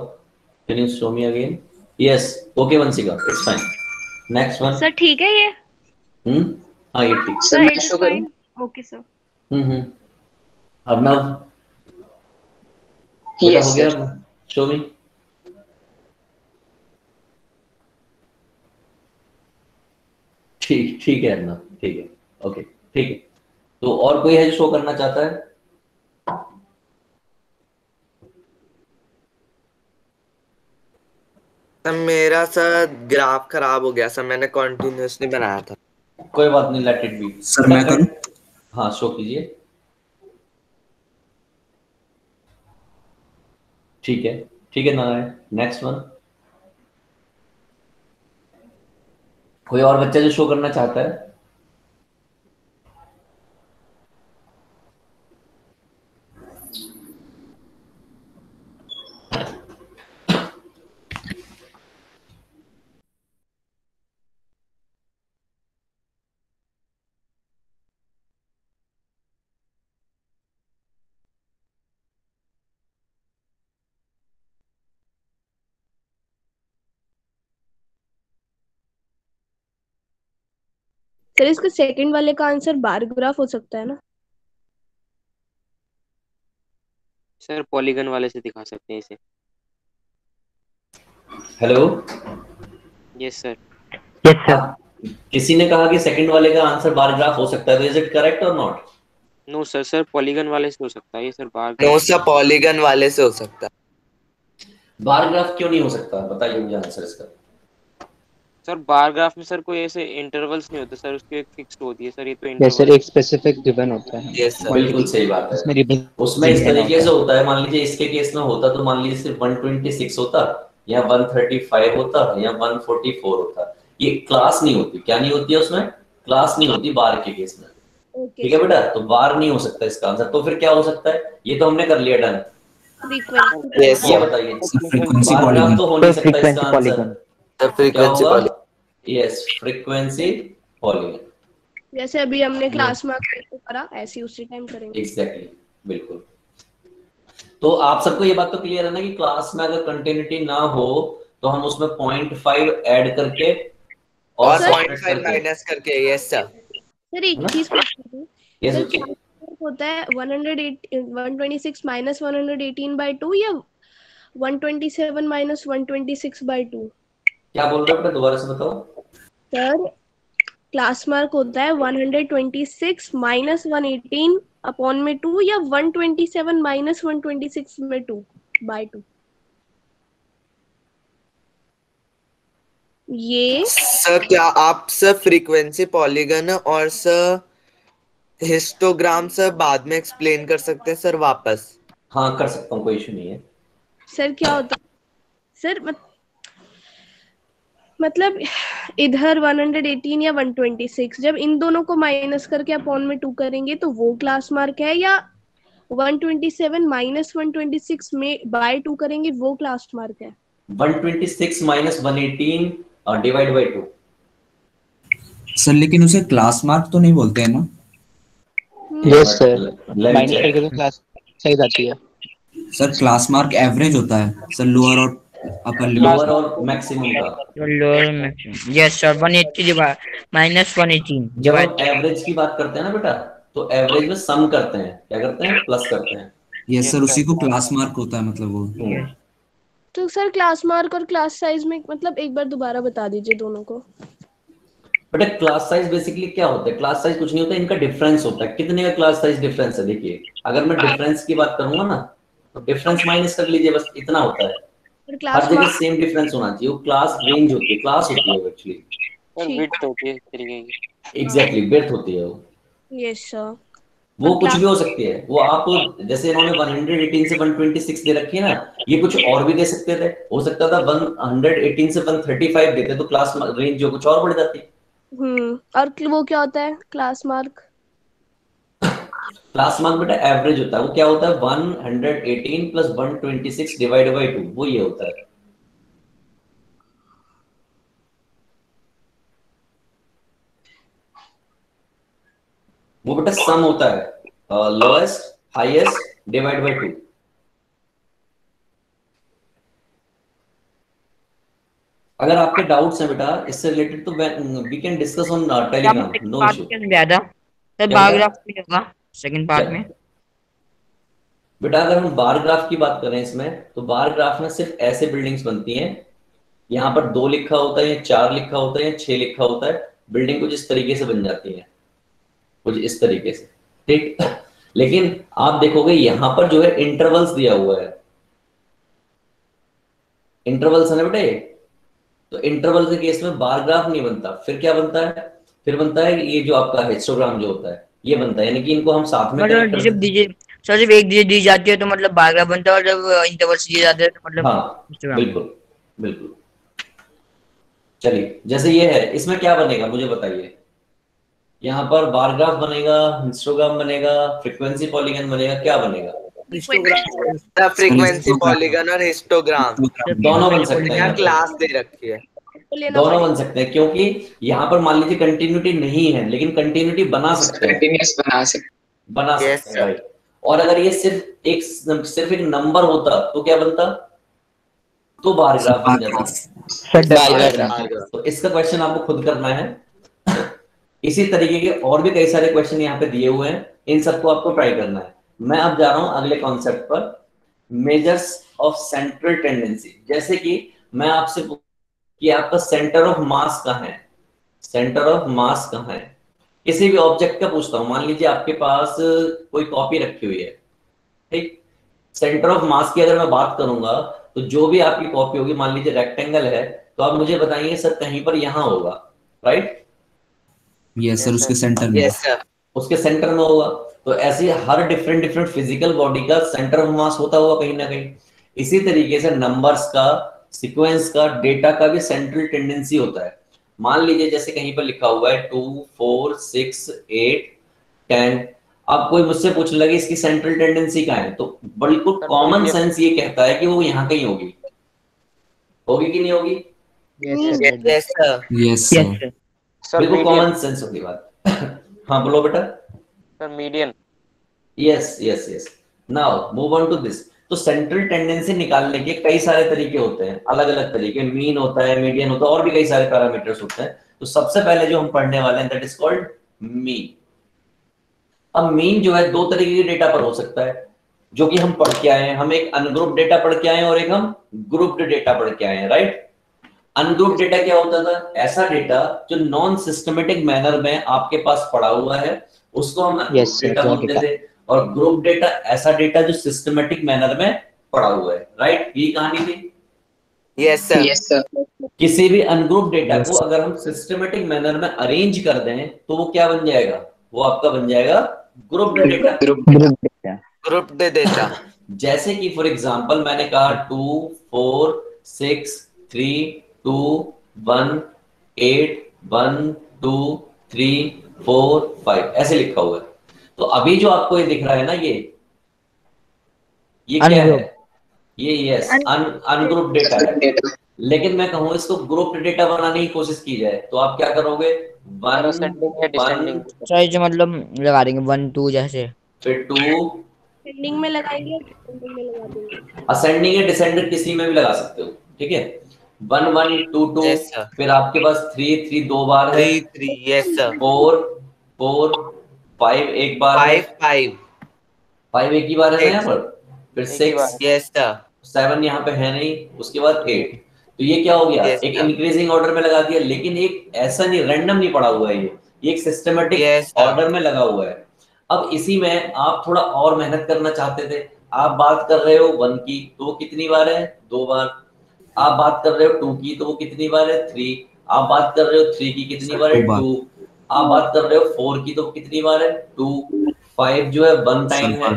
can you show me again? Yes okay Vanshika, it's fine. Next one. Sir ठीक है ये? हाँ ये ठीक। सर मैं शो करूं? Okay sir. अर्नव बेटा यस हो गया सर। शो मी। ठीक ठीक है अर्नव, ठीक है। ओके ठीक है। तो और कोई है जो शो करना चाहता है? सर मेरा सर ग्राफ खराब हो गया सर, मैंने कॉन्टिन्यूसली बनाया था। कोई बात नहीं, लेट इट बी। सर मैं करूं? हाँ शो कीजिए। ठीक है, ठीक है नारायण। नेक्स्ट वन, कोई और बच्चा जो शो करना चाहता है? सर इसका सेकंड वाले का आंसर बार ग्राफ हो सकता है ना? सर पॉलीगन वाले से दिखा सकते हैं इसे। Hello, yes sir. Yes sir. किसी ने कहा कि सेकंड वाले का आंसर बार ग्राफ हो सकता है, तो इज इट करेक्ट और not? No sir, sir polygon वाले से हो सकता है ये sir, bar no sir, polygon वाले से हो सकता है। बार ग्राफ क्यों नहीं हो सकता, बताइए मुझे आंसर इसका। सर बार ग्राफ में सर कोई ऐसे इंटरवल्स नहीं होते सर, उसकी एक फिक्स्ड होती है सर, ये तो यस सर, इंटरवल। एक स्पेसिफिक गिवन होता है। यस सर, बिल्कुल सही बात है। उसमें रिबन उसमें इस तरीके से होता है, मान लीजिए इसके केस में होता तो मान लीजिए सिर्फ 126 होता या 135 होता या 144 होता। ये क्लास नहीं होती, क्या नहीं होती है उसमें? क्लास नहीं होती बार के केस में। ठीक है बेटा, तो बार नहीं हो सकता इसका आंसर। तो फिर क्या हो सकता है? ये तो हमने कर लिया डन। फ्रीक्वेंसी। ये बताइए, फ्रीक्वेंसी बार ग्राफ तो हो नहीं सकता इसका आंसर। पॉलीगन। क्या फ्रीक्वेंसी होगा? पॉलीगन। Yes, frequency polygon. जैसे अभी हमने क्लास में करा, ऐसे उसी टाइम करेंगे। एग्जैक्टली, बिल्कुल। तो आप सबको ये बात तो क्लियर है ना कि क्लास में अगर कंटिन्यूटी ना हो तो हम उसमें 0.5 ऐड करके और subtract 0.5 माइनस करके। Yes sir. सर एक चीज पूछनी थी। यस सर बच्चे, होता है 126 माइनस 118/2 या 127 माइनस 126/2? क्या बोल रहे हो बेटा, दोबारा से बताओ। सर क्लास मार्क होता है 126 माइनस 118 अपॉन में 2 या 127 माइनस 126 में 2/2? ये सर क्या आप सर फ्रीक्वेंसी पॉलीगन और सर हिस्टोग्राम सर बाद में एक्सप्लेन कर सकते हैं सर वापस? हाँ कर सकता हूँ, कोई इशू नहीं है। सर क्या होता है सर, मतलब इधर 118 या 126, जब इन दोनों को माइनस करके अपॉन में 2 करेंगे तो वो क्लास मार्क है, या 127 माइनस 126 में बाय 2 करेंगे वो क्लास मार्क है? 126 माइनस 118 डिवाइड बाई 2। सर लेकिन उसे क्लास मार्क तो नहीं बोलते हैं ना? यस सर, माइनस करके तो क्लास सही जाती है। सर क्लास मार्क एवरेज होता है सर, लोअर और अपर लिमिट। लोअर और मैक्सिमम का। Lower maximum. Yes sir, 180 divide minus 118 जब हम डिवाइड। एवरेज की बात करते हैं ना बेटा, तो एवरेज में सम करते हैं, क्या करते हैं? प्लस करते हैं। यस सर, उसी को क्लास मार्क होता है मतलब वो। तो सर क्लास मार्क और क्लास साइज में मतलब एक बार दोबारा बता दीजिए दोनों को। बेटा क्लास साइज बेसिकली क्या होता है? क्लास साइज कुछ नहीं होता, इनका डिफरेंस होता है। कितने का क्लास साइज डिफरेंस है? देखिए, अगर मैं डिफरेंस की बात करूंगा ना तो डिफरेंस माइनस कर लीजिए, बस इतना होता है। हर जगह सेम डिफरेंस होना चाहिए। वो क्लास रेंज होती है, क्लास होती है एक्चुअली। और विड्थ होती है इस तरीके की। एग्जैक्टली, विड्थ होती है वो। Yes sir. वो कुछ भी हो सकती है। वो आप जैसे इन्होंने 118 से 126 दे रखी है ना, ये कुछ और भी दे सकते थे। हो सकता था 118 से 135 देते तो क्लास रेंज जो कुछ और बढ़ जाती। और वो क्या होता है क्लास मार्क? क्लास मार्क बेटा एवरेज होता है। वो क्या होता है? 118 प्लस 126 डिवाइड बाई 2, वो ये होता है। वो बेटा सम होता है लोएस्ट हाईएस्ट डिवाइड बाई 2। अगर आपके डाउट्स हैं बेटा इससे रिलेटेड तो we can discuss on Telegram, no issue. Sir bar graph भी होगा सेकंड पार्ट में। बेटा अगर हम बार ग्राफ की बात करें इसमें, तो बार ग्राफ में सिर्फ ऐसे बिल्डिंग्स बनती हैं, यहाँ पर 2 लिखा होता है या 4 लिखा होता है या 6 लिखा होता है। बिल्डिंग कुछ इस तरीके से बन जाती है, कुछ इस तरीके से, ठीक। लेकिन आप देखोगे यहाँ पर जो है इंटरवल्स दिया हुआ है, इंटरवल्स है ना बेटा ये। तो इंटरवल के केस में बार ग्राफ नहीं बनता। फिर क्या बनता है? फिर बनता है ये जो आपका हिस्टोग्राम जो होता है ये बनता है, यानी कि इनको हम साथ में कनेक्ट कर सकते हैं। सर जब एक दी जाती है तो मतलब बार ग्राफ बनता है, और जब इंटरवल्स दिए जाते हैं तो मतलब हाँ हिस्टोग्राम। बिल्कुल बिल्कुल। चलिए जैसे ये है, इसमें क्या बनेगा मुझे बताइए। यहाँ पर बार ग्राफ बनेगा, हिस्टोग्राम बनेगा, फ्रीक्वेंसी पॉलीगन बनेगा, क्या बनेगा? फ्रीक्वेंसी पॉलीगन और हिस्टोग्राम दोनों बन सकते हैं। यहाँ क्लास दे रखी है, दोनों बन सकते हैं, क्योंकि यहाँ पर मान लीजिए कंटिन्यूटी नहीं है लेकिन कंटिन्यूटी बना सकते हैं, कंटिन्यूअस बना सकते हैं राइट। और अगर ये सिर्फ एक नंबर होता तो क्या बनता? तो बार ग्राफ बन जाता। तो इसका क्वेश्चन आपको खुद करना है। इसी तरीके के और भी कई सारे क्वेश्चन यहाँ पे दिए हुए हैं, इन सबको आपको ट्राई करना है। मैं अब जा रहा हूं अगले कॉन्सेप्ट पर, मेजर्स ऑफ सेंट्रल टेंडेंसी। जैसे कि मैं आपसे कि आपका सेंटर ऑफ मास कहाँ है, सेंटर ऑफ मास कहाँ है, किसी भी ऑब्जेक्ट का पूछता हूं। मान लीजिए आपके पास कोई कॉपी रखी हुई है, ठीक। सेंटर ऑफ मास की अगर मैं बात करूंगा तो जो भी आपकी कॉपी होगी, मान लीजिए रेक्टेंगल है, तो आप मुझे बताइए सर कहीं पर यहां होगा, राइट? यस सर, उसके सेंटर में। यस सर, उसके सेंटर में होगा। तो ऐसे हर डिफरेंट फिजिकल बॉडी का सेंटर ऑफ मास होता हुआ कहीं ना कहीं। इसी तरीके से नंबर्स का, सीक्वेंस का, डेटा का भी सेंट्रल टेंडेंसी होता है। मान लीजिए जैसे कहीं पर लिखा हुआ है 2 4 6 8 10, अब कोई मुझसे पूछने लगे इसकी सेंट्रल टेंडेंसी कहाँ है, तो बिल्कुल कॉमन सेंस ये कहता है कि वो यहाँ कहीं होगी। होगी कि नहीं होगी? यस सर, यस सर, बिल्कुल कॉमन सेंस होगी बात। हाँ बोलो बेटा। Sir median. Yes yes yes. Now move on to this. तो सेंट्रल टेंडेंसी निकालने के कई सारे तरीके होते हैं, अलग अलग तरीके। मीन होता है, मीडियन होता है, और भी कई सारे पैरामीटर्स होते हैं। तो सबसे पहले जो हम पढ़ने वाले हैं दैट इज कॉल्ड मीन। अब मीन जो है दो तरीके के डेटा पर हो सकता है, जो कि हम पढ़ के आए हैं। हम एक अनग्रुप्ड डेटा पढ़ के आए हैं और एक हम ग्रुप्ड डेटा पढ़ के आए हैं, राइट? अनग्रुप्ड डेटा क्या होता था? ऐसा डेटा जो नॉन सिस्टमेटिक मैनर में आपके पास पड़ा हुआ है, उसको हम अनग्रुप्ड डेटा बोलते थे। और ग्रुप डेटा ऐसा डेटा जो सिस्टमेटिक मैनर में पड़ा हुआ है, राइट? ये कहानी थी। यस सर, किसी भी अनग्रुप डेटा को अगर हम सिस्टमेटिक मैनर में अरेंज कर दें तो वो क्या बन जाएगा? वो आपका बन जाएगा ग्रुप डेटा। Group data. जैसे कि फॉर एग्जांपल मैंने कहा 2 4 6 3 2 1 8 1 2 3 4 5 ऐसे लिखा हुआ है। तो अभी जो आपको ये दिख रहा है ना, ये क्या है? ये यस अनग्रुप डेटा है। लेकिन मैं कहूँ इसको ग्रुप डेटा बनाने की कोशिश की जाए तो आप क्या करोगे? 1 सर जो मतलब लगा देंगे 1 2 जैसे, फिर 2 असेंडिंग में लगाएंगे, डिसेंडिंग में लगा देंगे। असेंडिंग या डिसेंडिंग किसी में भी लगा सकते हो, ठीक है? 1 1 2 2, फिर आपके पास 3 3 दो बार है, 3 यस सर, 4 4 5 एक बार है, 5 एक ही बार है यहाँ पर, फिर 6 यस सर, 7 यहाँ पे है नहीं, उसके बाद 8। तो ये क्या हो गया? एक इंक्रीजिंग ऑर्डर में लगा दिया, लेकिन एक ऐसा नहीं रैंडम नहीं पड़ा हुआ है, ये एक सिस्टमेटिक ऑर्डर में लगा हुआ है। अब इसी में आप थोड़ा और मेहनत करना चाहते थे। आप बात कर रहे हो 1 की, तो वो कितनी बार है? 2 बार। आप बात कर रहे हो 2 की, तो वो कितनी बार है? 3। आप बात कर रहे हो 3 की, कितनी बार है? 2। आप बात कर रहे हो 4 की, तो कितनी बार है? 2। 5 जो है 1 टाइम है,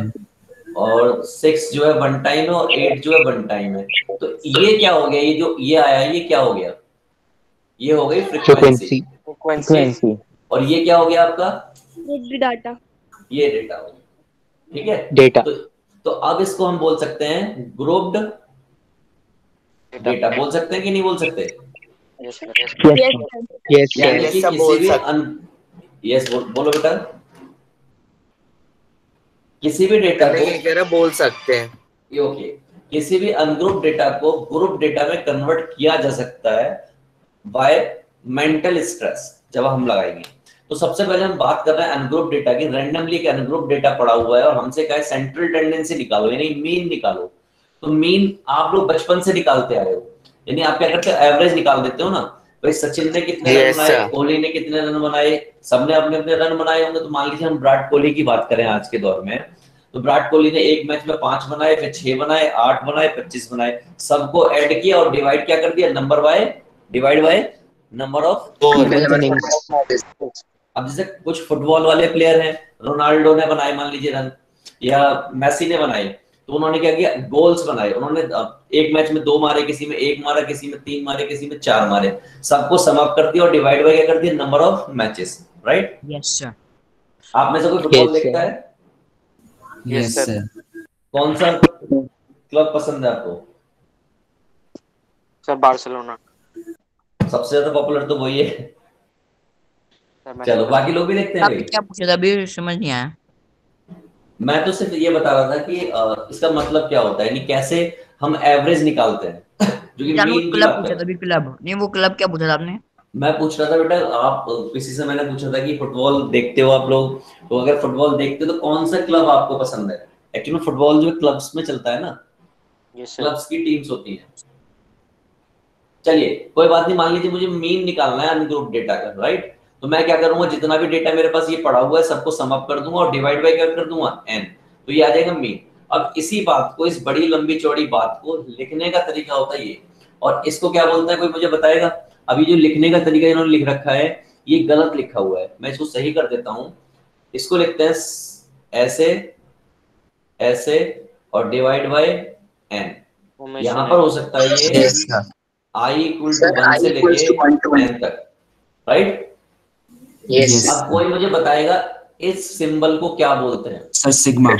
और 6 जो है 1 टाइम है, और 8 जो है 1 टाइम है। तो ये क्या हो गया? ये जो ये आया, ये क्या हो गया? ये हो गई फ्रीक्वेंसी। और ये क्या हो गया आपका? डाटा। ये डेटा हो गया, ठीक है? डेटा। तो अब इसको हम बोल सकते हैं ग्रुप्ड डेटा। बोल सकते हैं कि नहीं बोल सकते? यस बोलो बेटा। किसी भी डेटा को बोल सकते हैं, ओके, किसी भी अनग्रुप डेटा को ग्रुप डेटा में कन्वर्ट किया जा सकता है बाय मेंटल स्ट्रेस जब हम लगाएंगे। तो सबसे पहले हम बात कर रहे हैं अनग्रुप डेटा की। रैंडमली एक अनग्रुप डेटा पड़ा हुआ है और हमसे कहा है सेंट्रल टेंडेंसी निकालो, यानी मीन निकालो। तो मीन आप लोग बचपन से निकालते आए हो, यानी आप क्या करते हो? एवरेज निकाल देते हो ना। भाई सचिन ने कितने रन बनाए, कोहली ने कितने रन बनाए, सबने अपने अपने रन बनाए होंगे। तो मान लीजिए हम विराट कोहली की बात करें आज के दौर में, तो विराट कोहली ने एक मैच में 5 बनाए, फिर 6 बनाए, 8 बनाए, 25 बनाए। सबको ऐड किया और डिवाइड क्या कर दिया? Number by divide by number of. अब जैसे कुछ फुटबॉल वाले प्लेयर हैं, रोनाल्डो ने बनाए मान लीजिए रन, या मेसी ने बनाए, तो उन्होंने क्या किया, गोल्स बनाए। उन्होंने एक मैच में 2 मारे, किसी में 1 मारा, किसी में 3 मारे, किसी में 4 मारे, सबको सम अप कर दिया और डिवाइड बाय क्या कर दिया, number of matches, right? Yes sir. आप में से कोई फुटबॉल देखता है? Yes sir. कौन सा क्लब पसंद है आपको? Sir Barcelona. सबसे ज्यादा पॉपुलर तो वही है। चलो बाकी लोग भी देखते हैं आपने भाई। क्या पूछा था अभी, समझ नहीं आया। मैं तो सिर्फ ये बता रहा था कि इसका मतलब क्या होता है, यानी कैसे हम एवरेज निकालते हैं, जो कि जानू मीन की क्लब बात पूछा है। था अभी, क्लब नहीं, वो क्लब क्या पूछा था आपने? मैं पूछ रहा था बेटा, आप किसी से मैंने पूछा था कि फुटबॉल देखते हो आप लोग, तो अगर फुटबॉल देखते हो तो कौन सा क्लब आपको पसंद है? एक्चुअली फुटबॉल जो क्लब्स में चलता है ना, क्लब्स की टीम्स होती हैं। चलिए कोई बात नहीं, मान लीजिए मुझे मीन निकालना है अनग्रुप डेटा का, राइट? तो मैं क्या करूंगा, जितना भी डेटा मेरे पास ये पड़ा हुआ है सबको सम अप कर दूंगा और डिवाइड बाय क्या कर दूंगा, n, तो ये आ जाएगा मीन। अब इसी बात को, इस बड़ी लंबी चौड़ी बात को लिखने का तरीका होता है ये, और इसको क्या बोलता है, कोई मुझे बताएगा? अभी जो लिखने का तरीका इन्होंने लिख रखा है ये गलत लिखा हुआ है, मैं इसको सही कर देता हूं। इसको लिखते हैं ऐसे, ऐसे और डिवाइड बाय n। यहां पर हो सकता है ये i इक्वल टू 1 से लेके n तक, राइट? यस। अब कोई मुझे बताएगा इस सिंबल को क्या बोलते हैं? Sir sigma.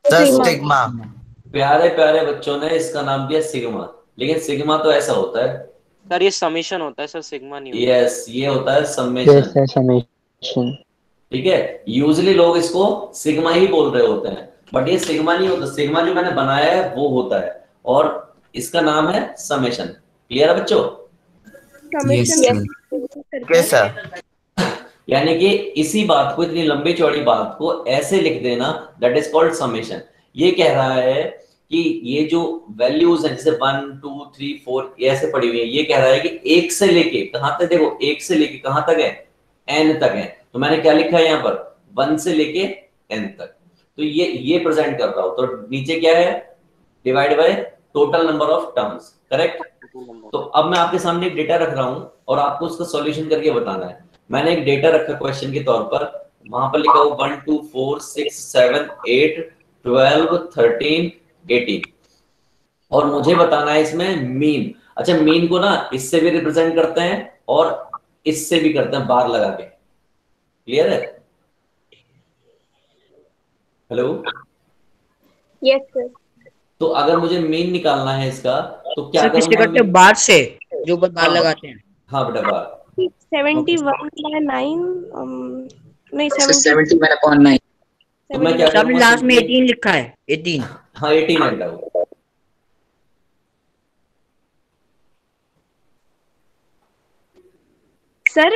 सिग्मा। प्यारे प्यारे बच्चों ने इसका नाम दिया सिग्मा, लेकिन सिग्मा तो ऐसा होता है सर, ये समीशन होता है सर, सिग्मा नहीं होता। यस, ये होता है समेशन, समेशन। ठीक है? यूजुअली लोग इसको सिग्मा ही बोल रहे होते हैं, बट ये सिग्मा नहीं होता। सिग्मा जो मैंने बनाया है वो होता है, और इसका नाम है समेशन। क्लियर है बच्चों? कैसा? यानी कि इसी बात को, इतनी लंबी चौड़ी बात को ऐसे लिख देना, दैट इज कॉल्ड समेशन। ये कह रहा है कि ये जो वैल्यूज हैं, जैसे 1 2 3 4 ये ऐसे पड़ी हुई है, ये कह रहा है कि 1 से लेके कहां तक, देखो 1 से लेके कहां तक है, n तक है। तो मैंने क्या लिखा है यहाँ पर, 1 से लेके n तक, तो ये प्रेजेंट कर रहा हूं। तो नीचे क्या है, divide by total number of terms, correct? तो अब मैं आपके सामने एक डेटा रख रहा हूं और आपको उसका सॉल्यूशन करके बताना है। मैंने एक डेटा रखा क्वेश्चन के तौर पर, वहां पर लिखा हुआ 1 2 4 6 7 8 12 13 18, और मुझे बताना है इसमें मीन। अच्छा, मीन को ना इससे भी रिप्रेजेंट करते हैं और इससे भी करते हैं, बार लगा के। क्लियर है? हेलो? Yes sir. तो अगर मुझे मीन निकालना है इसका, तो क्या सर किससे करूंगा? करते हो? बार से, जो ऊपर बार लगाते हैं। हाँ बेटा, बार 71/9 नहीं 71/9। तो मैं क्या आपने लास्ट में 18 लिखा है, 18। हाँ 18 है बेटा। सर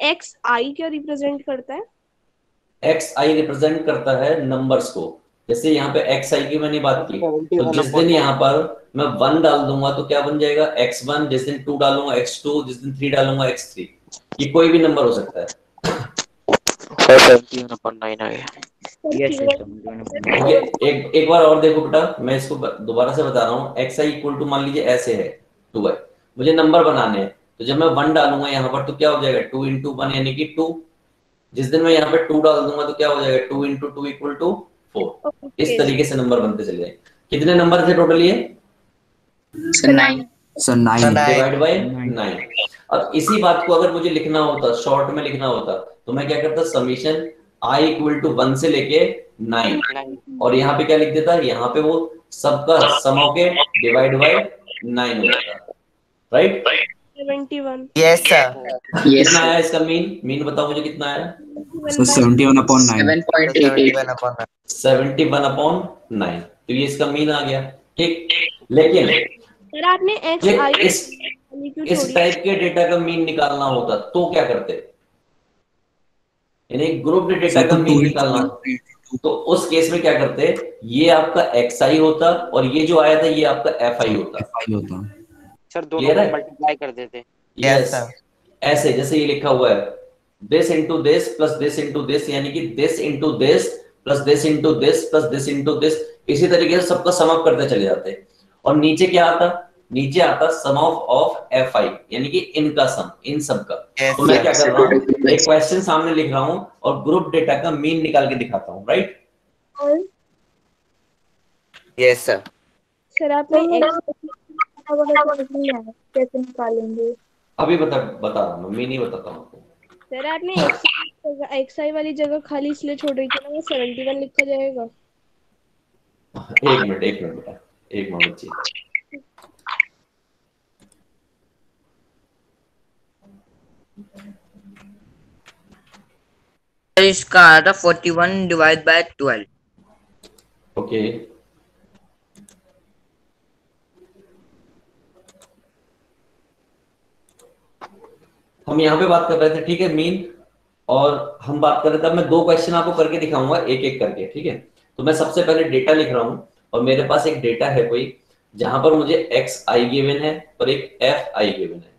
एक्स आई क्या रिप्रेजेंट करता है? एक्स आई रिप्रेजेंट करता है नंबर्स को। जैसे यहाँ पे एक्स आई की मैंने बात की, तो जिस दिन यहाँ पर मैं 1 डाल दूंगा तो क्या बन जाएगा, x1। जिस दिन 2 डालूंगा x2, जिस दिन 3 डालूंगा x3। ये कोई भी नंबर हो सकता है। 71/9 आ गया। एक बार और देखो बेटा, मैं इसको दोबारा से बता रहा हूँ। एक्स आई इक्वल टू, मान लीजिए ऐसे है 2y, मुझे नंबर बनाने हैं, तो जब मैं 1 डालूंगा यहाँ पर तो क्या हो जाएगा, 2 into 1 यानी कि 2। जिस दिन मैं यहाँ पे 2 डाल दूंगा तो क्या हो जाएगा, 2 into 2 इक्वल टू 4। इस तरीके से नंबर बनते चले जाए। कितने नंबर थे टोटल ये? 9 डिवाइड बाय 9। अब इसी बात को अगर मुझे लिखना होता, शॉर्ट में लिखना होता, तो मैं क्या करता, समीशन i इक्वल टू 1 से लेके 9, और यहाँ पे क्या लिख देता, यहाँ पे वो सबका सम होके डिवाइड बाय 9 हो जाता, राइट? 71। Yes sir. कितना आया इसका मीन? मीन बताओ मुझे कितना आया? 71/9। 71/9। तो ये इसका मीन आ गया, ठीक। लेकिन सर आपने एक्स आई इस टाइप के डेटा का मीन निकालना होता तो क्या करते, यानी ग्रुप डेटा का मीन निकालना, तो उस केस में क्या करते, ये आपका xi होता और ये जो आया था ये आपका fi होता। सर दोनों को मल्टीप्लाई कर देते। यस, ऐसे जैसे ये लिखा हुआ है, this into this plus this into this, यानी कि this into this plus this into this plus this into this, इसी तरीके से सबका सम अप करते चले जाते। और नीचे क्या आता, नीचे आता सम ऑफ fi, यानी कि इनका सम, इन सब का। तो मैं क्या कर रहा हूँ, एक क्वेश्चन सामने लिख रहा हूँ और ग्रुप डेटा का मीन निकाल के दिखाता हूँ, राइट? और यस सर। सर आपने सर x वाला समझ नहीं आया कैसे निकालेंगे। अभी बता रहा हूँ मैं नहीं बताता हूँ आपको। सर आपने xi वाली जगह खाली इसलिए छोड़ रही थी ना, वो 71 लिखा जाएगा। एक मिनट बेटा, एक मिनट बच्ची। इसका आया था 41 डिवाइड बाय 12। ओके हम यहाँ पे बात कर रहे थे, ठीक है, मीन। और हम बात कर रहे थे, अब मैं 2 क्वेश्चन आपको करके दिखाऊंगा एक एक करके, ठीक है। तो मैं सबसे पहले डेटा लिख रहा हूँ और मेरे पास एक डेटा है कोई जहां पर मुझे एक्स आई गिवन है और एक एफ आई गिवन है।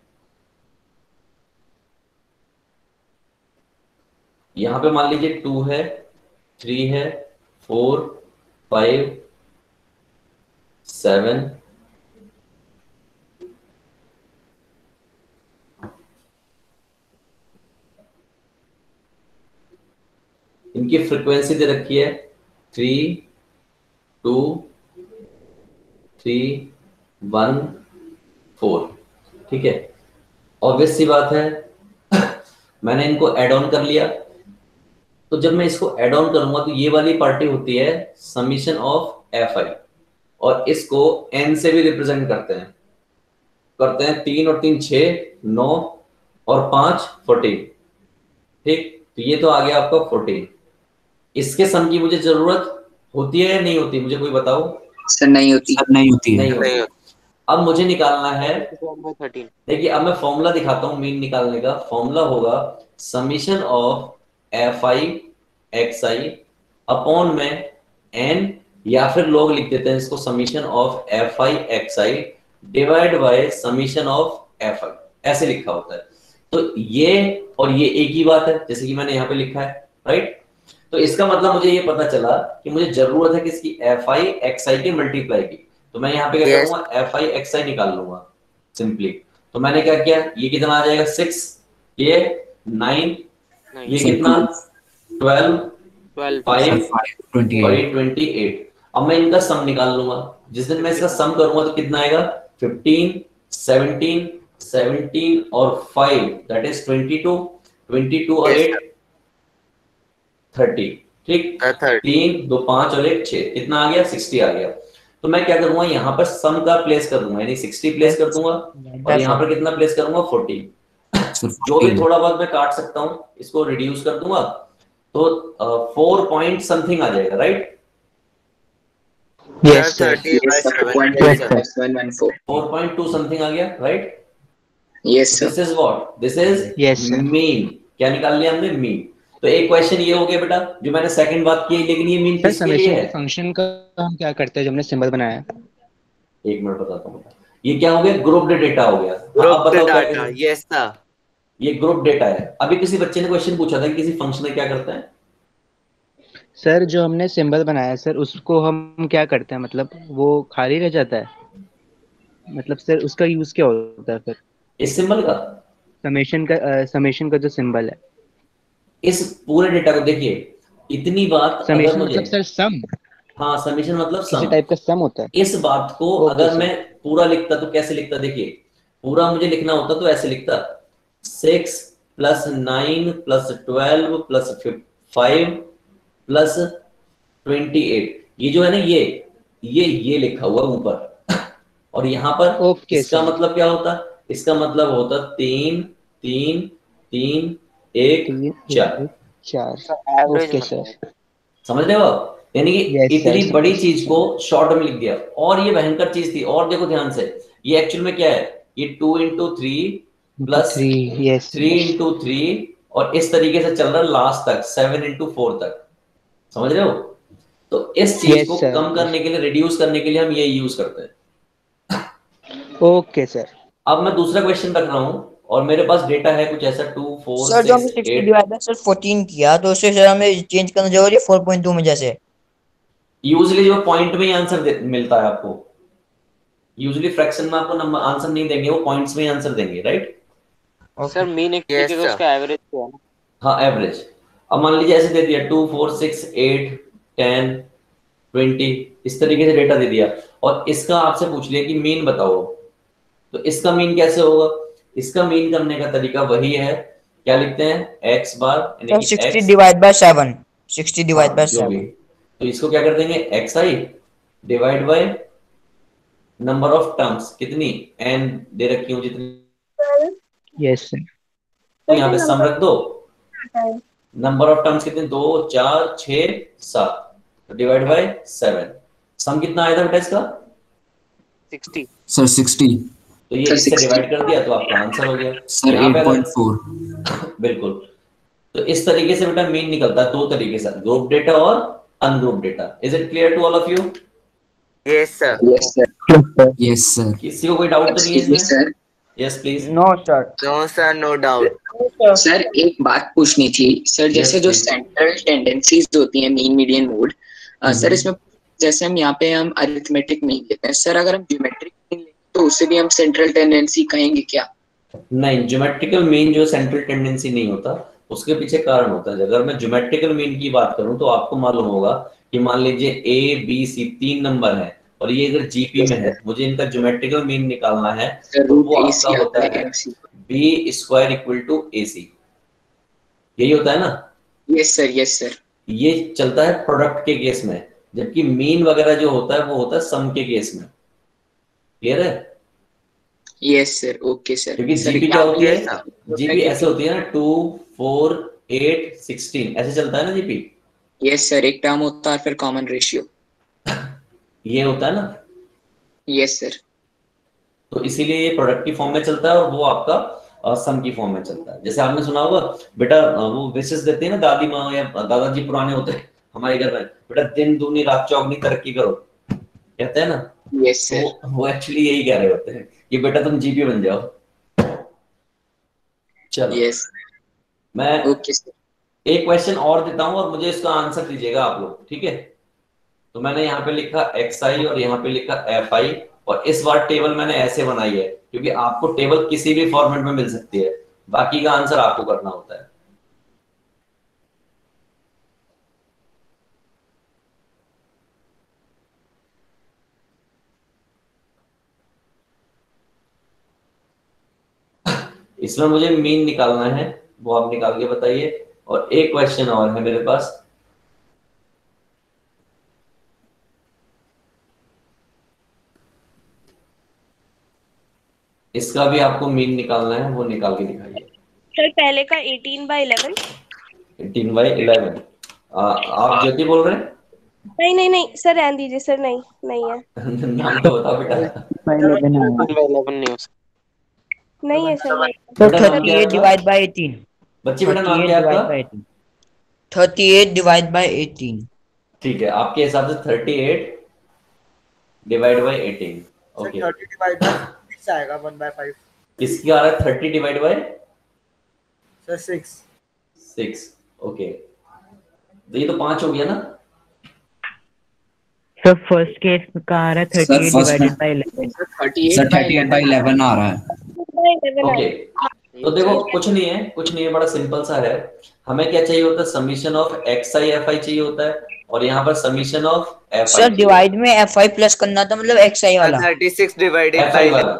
यहाँ पे मान लीजिए 2 है, 3 है, 4, 5, 7, इनकी फ्रीक्वेंसी दे रखी है 3, 2, 3, 1, 4, ठीक है। ऑब्वियस सी बात है मैंने इनको ऐड ऑन कर लिया। तो जब मैं इसको ऐड ऑन करूंगा तो ये वाली पार्टी होती है समीशन ऑफ एफ आई, और इसको n से भी रिप्रेजेंट करते हैं 3 और 3 6, 9 और 5 14, ठीक। तो ये तो आ गया आपका 14। इसके सम की मुझे जरूरत होती है या नहीं होती, मुझे कोई बताओ। सर नहीं होती। नहीं होती है। नहीं होती। अब मुझे निकालना है, 13। देखिए अब मैं फॉर्मूला दिखाता हूँ मीन निकालने का। फॉर्मूला होगा summation of F I x I upon में एन, या फिर लोग लिख देते हैं इसको summation of F I x I divide by summation of F I, ऐसे लिखा होता है। तो ये और ये एक ही बात है, जैसे कि मैंने यहाँ पे लिखा है, राइट। तो इसका मतलब मुझे ये पता चला कि मुझे जरूरत है किसकी, एफ आई एक्स आई के मल्टीप्लाई की। तो मैं यहाँ पे क्या करूंगा, एफ आई एक्स आई निकाल लूंगा सिंपली। तो मैंने क्या किया, ये कितना आ जाएगा 6, ये 9, ये कितना 12, 5 और ये 28। अब मैं इनका सम निकाल लूंगा। जिस दिन मैं इसका सम करूंगा तो कितना आएगा 15, 17, 17 और 5 दैट इज 22, 22 और 8 30, ठीक। 3 2 5 और 1 6, कितना आ गया 60 आ गया। तो मैं क्या करूंगा, यहाँ पर सम का प्लेस कर दूंगा, यानी 60 प्लेस कर दूंगा और यहाँ पर कितना प्लेस करूंगा 40। जो भी थोड़ा बहुत मैं काट सकता हूँ इसको रिड्यूस कर दूंगा, तो 4 पॉइंट समथिंग आ जाएगा, राइट। यस सर, 4.2 समथिंग आ गया, right. Yes sir. This is what, this is mean. क्या निकाल लिया हमने, मीन। तो एक क्वेश्चन ये हो गया बेटा जो मैंने सेकंड बात की, लेकिन ये मीन किसके लिए है। फंक्शन का हम क्या करते हैं, जो हमने सिंबल बनाया है। एक मिनट बताता हूँ। ये क्या हो गया, ग्रुप्ड डेटा हो गया। Grouped data, yes sir. ये ग्रुप डेटा है। अभी किसी बच्चे ने क्वेश्चन पूछा था कि किसी फंक्शन में क्या करता है। सर जो हमने सिंबल बनाया सर, उसको हम क्या करते हैं, मतलब वो खाली रह जाता है, मतलब सर उसका यूज क्या होता है फिर इस सिंबल का, समेशन का जो सिंबल है। इस पूरे डेटा को देखिए, इतनी बात समेशन मतलब सर सम। हाँ, समेशन मतलब किसी टाइप का सम होता है। इस बात को अगर मैं पूरा लिखता तो कैसे लिखता, देखिए पूरा मुझे लिखना होता तो ऐसे लिखता 6 + 9 + 12 + 5 + 28। ये जो है ना, ये लिखा हुआ ऊपर और यहाँ पर इसका मतलब क्या होता, इसका मतलब होता 3 3 3 1 4। ओके सर, समझ रहे हो आप। यानी कि इतनी बड़ी चीज को शॉर्ट में लिख दिया। और ये भयंकर चीज थी। और देखो ध्यान से, ये एक्चुअल में क्या है, ये 2 × 3 + 3 × 3 और इस तरीके से चल रहा है लास्ट तक 7 × 4 तक। समझ रहे हो। तो इस चीज को कम करने के लिए, रिड्यूस करने के लिए हम ये यूज करते हैं। Okay sir. अब मैं दूसरा क्वेश्चन रख रहा हूँ और मेरे पास डेटा है कुछ ऐसा 2 4 सर जो हमने 6 60 8। डिवाइड बाय सर 14 किया, तो उससे सर हमें चेंज करना जरूरी है 4.2 में। जैसे यूजुअली जो पॉइंट में ही आंसर मिलता है आपको, यूजुअली फ्रैक्शन में आपको नंबर आंसर नहीं देंगे, वो पॉइंट्स में ही आंसर देंगे, राइट। सर मीन एक तरीके का उसका एवरेज है ना। हाँ, एवरेज। अब मान लीजिए ऐसे दे दिया 2 4 6 8 10 20, इस तरीके से डेटा दे दिया और इसका आपसे पूछ लिया कि मीन बताओ, तो इसका मीन कैसे होगा? इसका मीन करने का तरीका वही है, क्या लिखते हैं, x बार यानी कि 60 x divide by 7, 60 divide by जो भी, 7। तो इसको क्या कर देंगे, xi divide by number of terms, कितनी n दे रखी हूँ जितनी, यस सर। तो यहाँ पे सम रख दो, नंबर ऑफ टर्म्स कितने, 2 4 6 7 डिवाइड बाय 7, सम कितना आया था बेटा इसका 60 सर 60 तो ये इससे डिवाइड कर दिया तो आपका आंसर हो गया सर यहाँ पे अगर 8.4 बिल्कुल। तो इस तरीके से बेटा मीन निकलता है दो तरीके से, ग्रुप डेटा और ungroup data. Is it clear to all of you? Yes sir. Yes sir. Yes sir. किसी को कोई डाउट तो नहीं है इसमें? Sir yes please. No sir. No sir, no doubt. Sir एक बात पूछनी थी सर, जैसे जो सेंट्रल टेंडेंसीज होती हैं मीन मीडियन मोड, सर इसमें जैसे हम यहाँ पे हम अरिथमेटिक मीन लेते हैं सर, अगर हम ज्योमेट्रिक मीन लेते हैं तो उसे भी हम सेंट्रल टेंडेंसी कहेंगे क्या? नहीं, ज्योमेट्रिकल मीन जो सेंट्रल टेंडेंसी नहीं होता, उसके पीछे कारण होता है। अगर मैं ज्योमेट्रिकल मीन की बात करूं तो आपको मालूम होगा कि मान लीजिए ए बी सी 3 नंबर है और ये अगर जीपी में है, मुझे इनका ज्योमेट्रिकल मीन निकालना है तो वो आपका होता है बी स्क्वायर इक्वल टू ए सी, यही होता है ना? Yes sir, yes sir. ये चलता है प्रोडक्ट के केस में, जबकि मीन वगैरह जो होता है वो होता है सम के केस में। क्लियर है? Yes sir, okay sir. क्योंकि जीपी क्या होती है, जीपी ऐसे होती है ना 2 4 8 16 ऐसे चलता है ना जीपी। यस सर, एक टर्म होता है फिर कॉमन रेशियो, ये होता है ना? Yes sir. तो इसीलिए ये प्रोडक्ट की फॉर्म में चलता है और वो आपका सम की फॉर्म में चलता है। जैसे आपने सुना होगा बेटा, वो विशेष देते हैं ना दादी माँ या दादाजी पुराने होते हैं हमारे घर में, बेटा दिन दूनी रात चौगनी तरक्की करो, कहते हैं ना? Yes sir. वो एक्चुअली यही कह रहे होते हैं कि बेटा तुम जीपी बन जाओ। चलो यस, मैं ओके सर। एक क्वेश्चन और देता हूं और मुझे इसका आंसर दीजिएगा आप लोग, ठीक है? तो मैंने यहाँ पे लिखा xi और यहाँ पे लिखा fi, और इस बार टेबल मैंने ऐसे बनाई है क्योंकि आपको टेबल किसी भी फॉर्मेट में मिल सकती है, बाकी का आंसर आपको करना होता है। इसमें मुझे मीन निकालना है, वो आप निकाल के बताइए। और एक क्वेश्चन और है मेरे पास, इसका भी आपको मीन निकालना है, वो निकाल के दिखाइए। सर पहले का 18/11। 18/11 आप ज्योति बोल रहे हैं? नहीं नहीं नहीं सर, रहने दीजिए सर, नहीं नहीं है। नाम तो बताओ बेटा। 11 नहीं हो सकता। नहीं है सर। तो 38 डिवाइड बाय 18। बच्ची बेटा नाम क्या है आपका? 38 डिवाइड बाय 18। ठीक है, आपके हिसाब से 38 divide by 18। Okay, 30 divide by 6 आएगा 1/5। किसकी आ रहा है 30 डिवाइड बाय सर 6। ओके, तो ये तो 5 हो गया ना? सर फर्स्ट केस का आ रहा है 38 डिवाइडेड बाय 11। सर 38/11 आ रहा है। ओके, तो देखो कुछ नहीं है, बड़ा सिंपल सा है। हमें क्या चाहिए होता है, समीशन ऑफ xi fi चाहिए होता है, और यहाँ पर summation of fi। Sir divide में fi प्लस करना था, मतलब xi वाला 36 डिवाइडेड fi वाला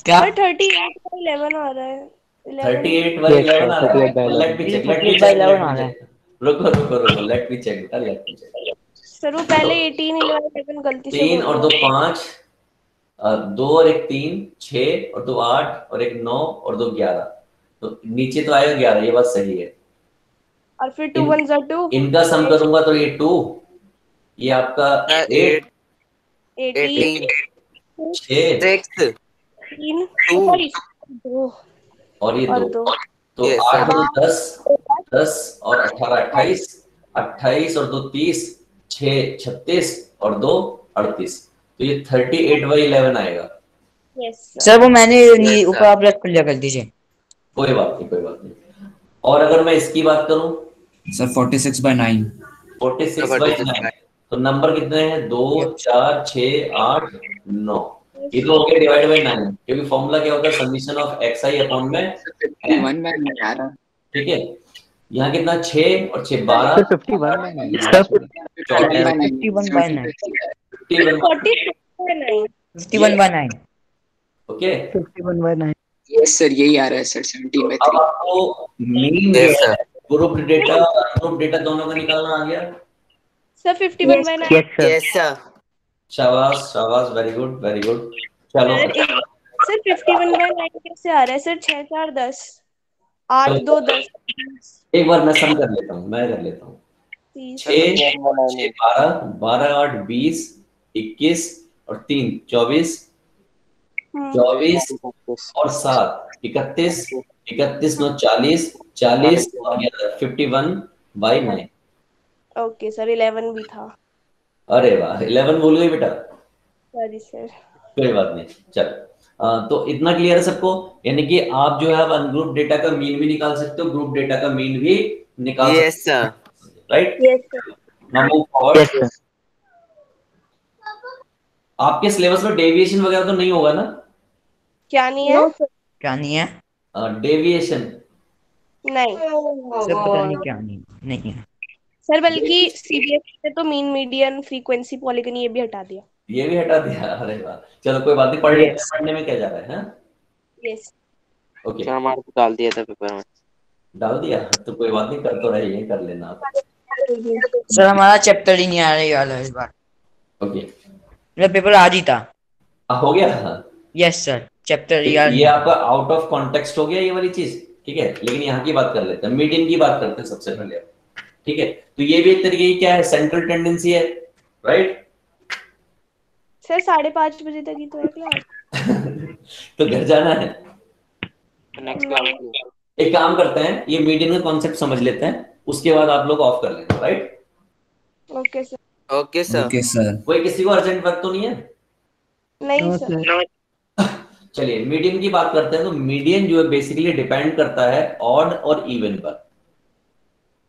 क्या? 38/11 आ रहा है। 38/11 आ रहा है। Let me check. रुको, लेट मी चेक। सर वो पहले 18/11 गलती से 3 और 2 5, 2 और 1 3 6 और 2 8 और 1 9 और 2 11, तो नीचे तो आएगा 11, ये बात सही है। और फिर 2 1 2। इनका सम करूंगा तो ये 2, ये आपका 8 18 6 3 2 और ये 2, तो 8 और 2 10 और 18 28 और 2 30 6 36 और 2 38, तो ये 38/11 आएगा। सर वो मैंने ऊपर आप रख लिया, कर दीजिए। कोई बात नहीं। और अगर मैं इसकी बात करूं सर 46/9। 46/9, तो नंबर कितने हैं, 2 4 6 8 9, ये तो हो गया डिवाइड बाय 9, क्योंकि फॉर्मूला क्या होता है, समीशन ऑफ xi अपॉन में 51/9 आ रहा है। ठीक है, यहाँ कितना 6 और 6 12 सर 51/9 51/9 51 51/9 ओके 51/9 यस सर, यही आ रहा है सर, अब 17/3। आपको मीन जो है ग्रुप डेटा ग्रुप डेटा दोनों का निकालना आ गया। Sir 51/9 yes sir. शाबाश शाबाश, वेरी गुड वेरी गुड। चलो सर 51/9 कैसे आ रहा है सर? 6 4 10 8 2 10 एक बार मैं सम कर लेता हूँ, मैं कर लेता हूँ। 6 6 12 12 8 20 21 और 3 24 24 और 7 31 31 9 40 40 और 51/9। ओके सर 11 भी था। अरे वाह 11 भूल गई बेटा। Sorry sir. कोई बात नहीं, चल तो इतना क्लियर है सबको। यानी कि आप जो है अब अनग्रुप डेटा का मीन भी निकाल सकते हो, ग्रुप डेटा का मीन भी निकाल सकते हो, right? Yes sir. Now move forward. आपके सिलेबस में डेविएशन वगैरह तो नहीं होगा ना? क्या नहीं है? क्या नहीं है? डेविएशन नहीं सर पता नहीं क्या नहीं है सर, बल्कि सीबीएसई ने तो मीन मीडियन फ्रीक्वेंसी पॉलीगन ये भी हटा दिया। ये भी हटा दिया? अरे वाह, चलो कोई बात नहीं, पढ़ लेते हैं, पढ़ने में क्या जा रहा है? हाँ यस ओके, हमारे को डाल दिया था पेपर में। डाल दिया तो कोई बात नहीं, कर तो रहे हैं, कर लेना आप। सर हमारा चैप्टर ही नहीं आ रही वाला इस बार। ओके मेरा पेपर आज ही था। हो गया? यस सर, चैप्टर ये आपका आउट ऑफ कॉन्टेक्स्ट हो गया ये वाली चीज, ठीक है? लेकिन यहाँ की बात कर लेते हैं, मीडियन की बात करते हैं सबसे पहले, ठीक है? तो ये भी एक तरीके की क्या है, सेंट्रल टेंडेंसी है, राइट? सर 5:30 बजे तक ही तो है क्लास। तो घर जाना है। नेक्स्ट क्लास एक काम करते हैं, ये मीडियन का कॉन्सेप्ट समझ लेते हैं, उसके बाद आप लोग ऑफ कर लेंगे, right? Okay sir. Okay sir. Okay sir. कोई किसी को अर्जेंट वर्क तो नहीं है? नहीं सर। चलिए मीडियन की बात करते हैं। तो मीडियन जो है बेसिकली डिपेंड करता है ऑड और इवन पर,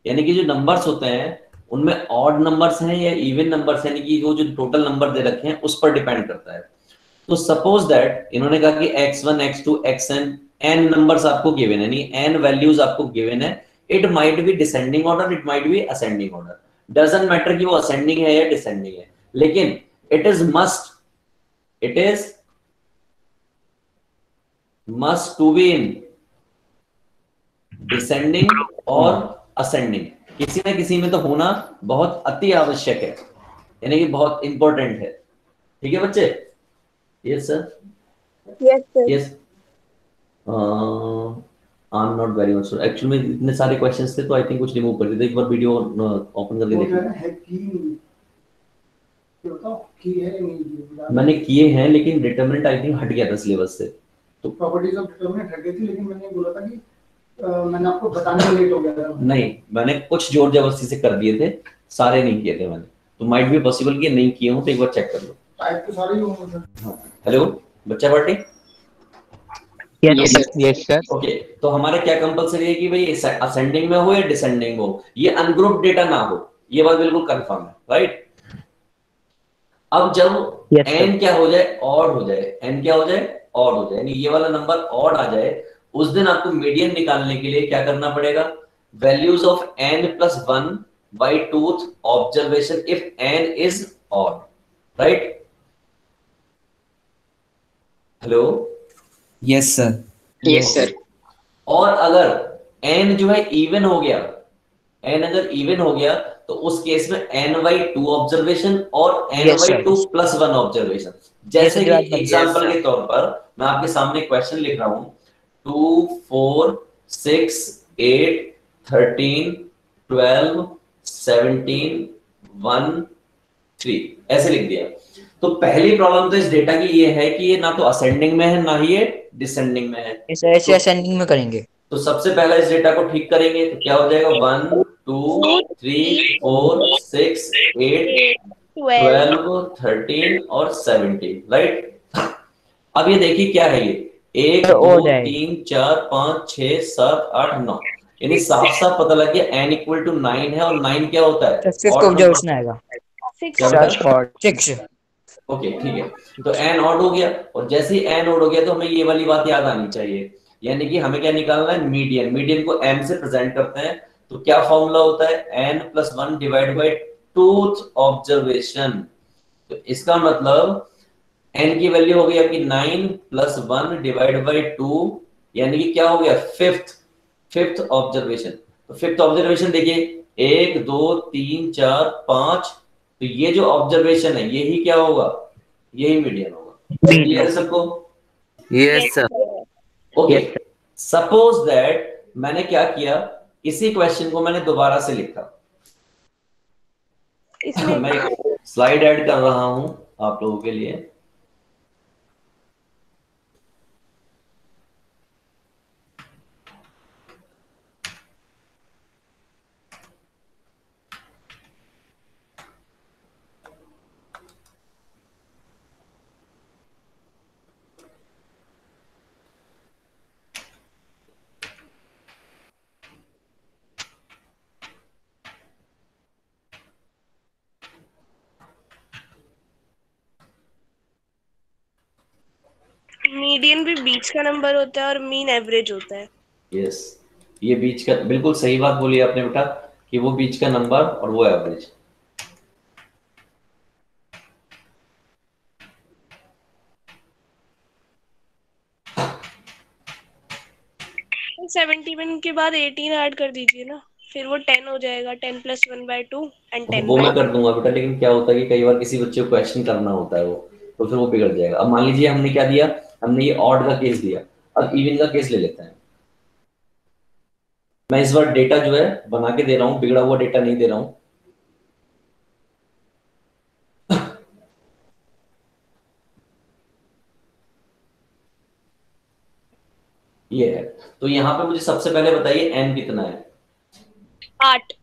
यानी कि जो नंबर्स होते हैं उनमें ऑड नंबर्स हैं या इवन नंबर्स, यानी कि वो जो टोटल नंबर दे रखे हैं उस पर डिपेंड करता है। तो सपोज दैट इन्होंने कहा कि x1 x2 xn n numbers आपको गिवन है, यानी n वैल्यूज आपको गिवन है। It might be descending order, it might be ascending order, doesn't matter कि वो असेंडिंग है या डिसेंडिंग है, लेकिन it is must to be in descending और असेंडिंग, किसी ना किसी में तो होना बहुत अति आवश्यक है, यानी कि बहुत इंपॉर्टेंट है। ठीक है बच्चे? Yes sir. Yes sir. Yes I am not very much sure, actually में इतने सारे क्वेश्चंस थे तो आई थिंक कुछ रिमूव कर दिए थे। एक बार वीडियो ओपन करके देखिए। मैंने किए हैं लेकिन डिटरमिनेंट आई थिंक हट गया था सिलेबस से। तो प्रॉपर्टीज ऑफ डिटरमिनेंट हट गई थी, लेकिन मैंने बोला था कि मैंने आपको बताने में लेट हो गया था। नहीं, मैंने कुछ जोर जबरदस्ती से कर दिए थे, सारे नहीं किए थे मैंने। तो माइट बी पॉसिबल कि नहीं किए हो, तो एक बार चेक कर लो। टाइप तो सारे ही होंगे सर। हेलो बच्चा पार्टी। Yes sir. ओके, तो हमारा क्या कंपलसरी है कि भाई असेंडिंग में हो या डिसेंडिंग हो, ये अनग्रुप डेटा ना हो, ये बात बिल्कुल कंफर्म है, राइट? अब जब n क्या हो जाए, ऑड हो जाए, n क्या हो जाए, ऑड हो जाए, यानी ये वाला नंबर ऑड आ जाए, उस दिन आपको मीडियन निकालने के लिए क्या करना पड़ेगा? Values of n plus 1 by tooth observation if n is odd, right? Hello yes sir. Yes sir. और अगर n जो है इवन हो गया, n अगर इवन हो गया तो उस केस में n/2 ऑब्जर्वेशन और n/2 प्लस 1 ऑब्जर्वेशन। जैसे कि एग्जांपल के तौर पर मैं आपके सामने क्वेश्चन लिख रहा हूं, 2 4 6 8 13 12 17 1 3 ऐसे लिख दिया। तो पहली प्रॉब्लम तो इस डेटा की ये है कि ये ना तो असेंडिंग में है ना ही ये डिसेंडिंग में है। ऐसे असेंडिंग में करेंगे। तो सबसे पहले इस डेटा को ठीक करेंगे तो क्या हो जाएगा? 1 2 3 4 6 8 12 13 और 17, राइट? अब ये देखिए क्या है, ये 1 2 3 4 5 6 7 8 9, यानी साफ साफ पता लग गया n इक्वल टू 9 है, और 9 क्या होता है? ऑब्जर्वेशन आएगा 6। ओके ठीक है, तो n ऑड हो गया, और जैसे ही n ऑड हो गया तो हमें ये वाली बात याद आनी चाहिए, यानी कि हमें क्या निकालना है? मीडियन। मीडियन को m से प्रेजेंट करते हैं, तो क्या फॉर्मूला होता है, n+1 divide by tooth observation. तो इसका मतलब n की वैल्यू हो गई आपकी 9+1 डिवाइड बाय 2, यानी कि क्या हो गया, फिफ्थ ऑब्जर्वेशन। तो फिफ्थ ऑब्जर्वेशन देखिए 1 2 3 4 5, तो ये जो ऑब्जर्वेशन है यही क्या होगा, यही मीडियन होगा। क्लियर है सबको? Yes sir. Okay, suppose that मैंने क्या किया, इसी क्वेश्चन को मैंने दोबारा से लिखा। मैं एक स्लाइड ऐड कर रहा हूं आप लोगों के लिए। मीडियन भी बीच का नंबर होता है और मीन एवरेज होता है। यस, ये बीच का, बिल्कुल सही बात बोली आपने बेटा, कि वो बीच का नंबर और वो एवरेज। तो 71 के बाद 18 ऐड कर दीजिए ना, फिर वो 10 हो जाएगा। 10+1/2 एंड 10 वो मैं कर दूंगा बेटा, लेकिन क्या होता है कि कई बार किसी बच्चे को क्वेश्चन करना होता है वो, तो फिर वो बिगड़ जाएगा। अब मान लीजिए हमने क्या दिया, हमने ये ऑड का केस दिया, अब इवन का केस ले लेते हैं। मैं इस बार डेटा जो है बना के दे रहा हूँ, बिगड़ा हुआ डेटा नहीं दे रहा हूँ। ये है, तो यहाँ पे मुझे सबसे पहले बताइए n कितना है? 8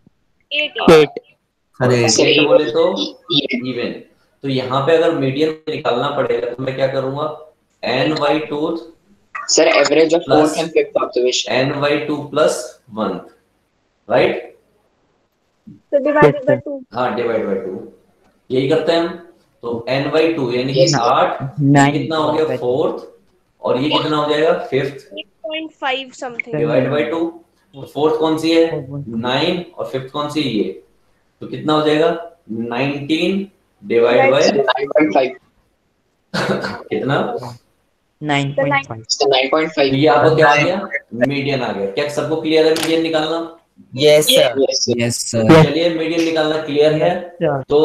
और 8 बोले तो इवन। तो यहाँ पे अगर मीडियन निकालना पड़ेगा तो मैं क्या करूंगा, n/2 sir average of fourth and fifth observation, n/2 + 1, right? तो डिवाइडेड बाय 2। हाँ, डिवाइड बाय 2 यही करते हैं हम। तो n/2 यानी कि 8, ये कितना हो गया, फोर्थ, और ये कितना हो जाएगा, फिफ्थ, 8.5 समथिंग डिवाइड बाय 2। तो फोर्थ कौन सी है, 9, और फिफ्थ कौन सी है, ये। तो कितना हो जाएगा, 19 डिवाइड बाय 9.5 कितना, 9.5। तो ये आपको क्या आ गया, मीडियन आ गया। क्या सबको क्लियर है मीडियन निकालना? Yes sir. Yes sir. चलिए, मीडियन निकालना क्लियर है तो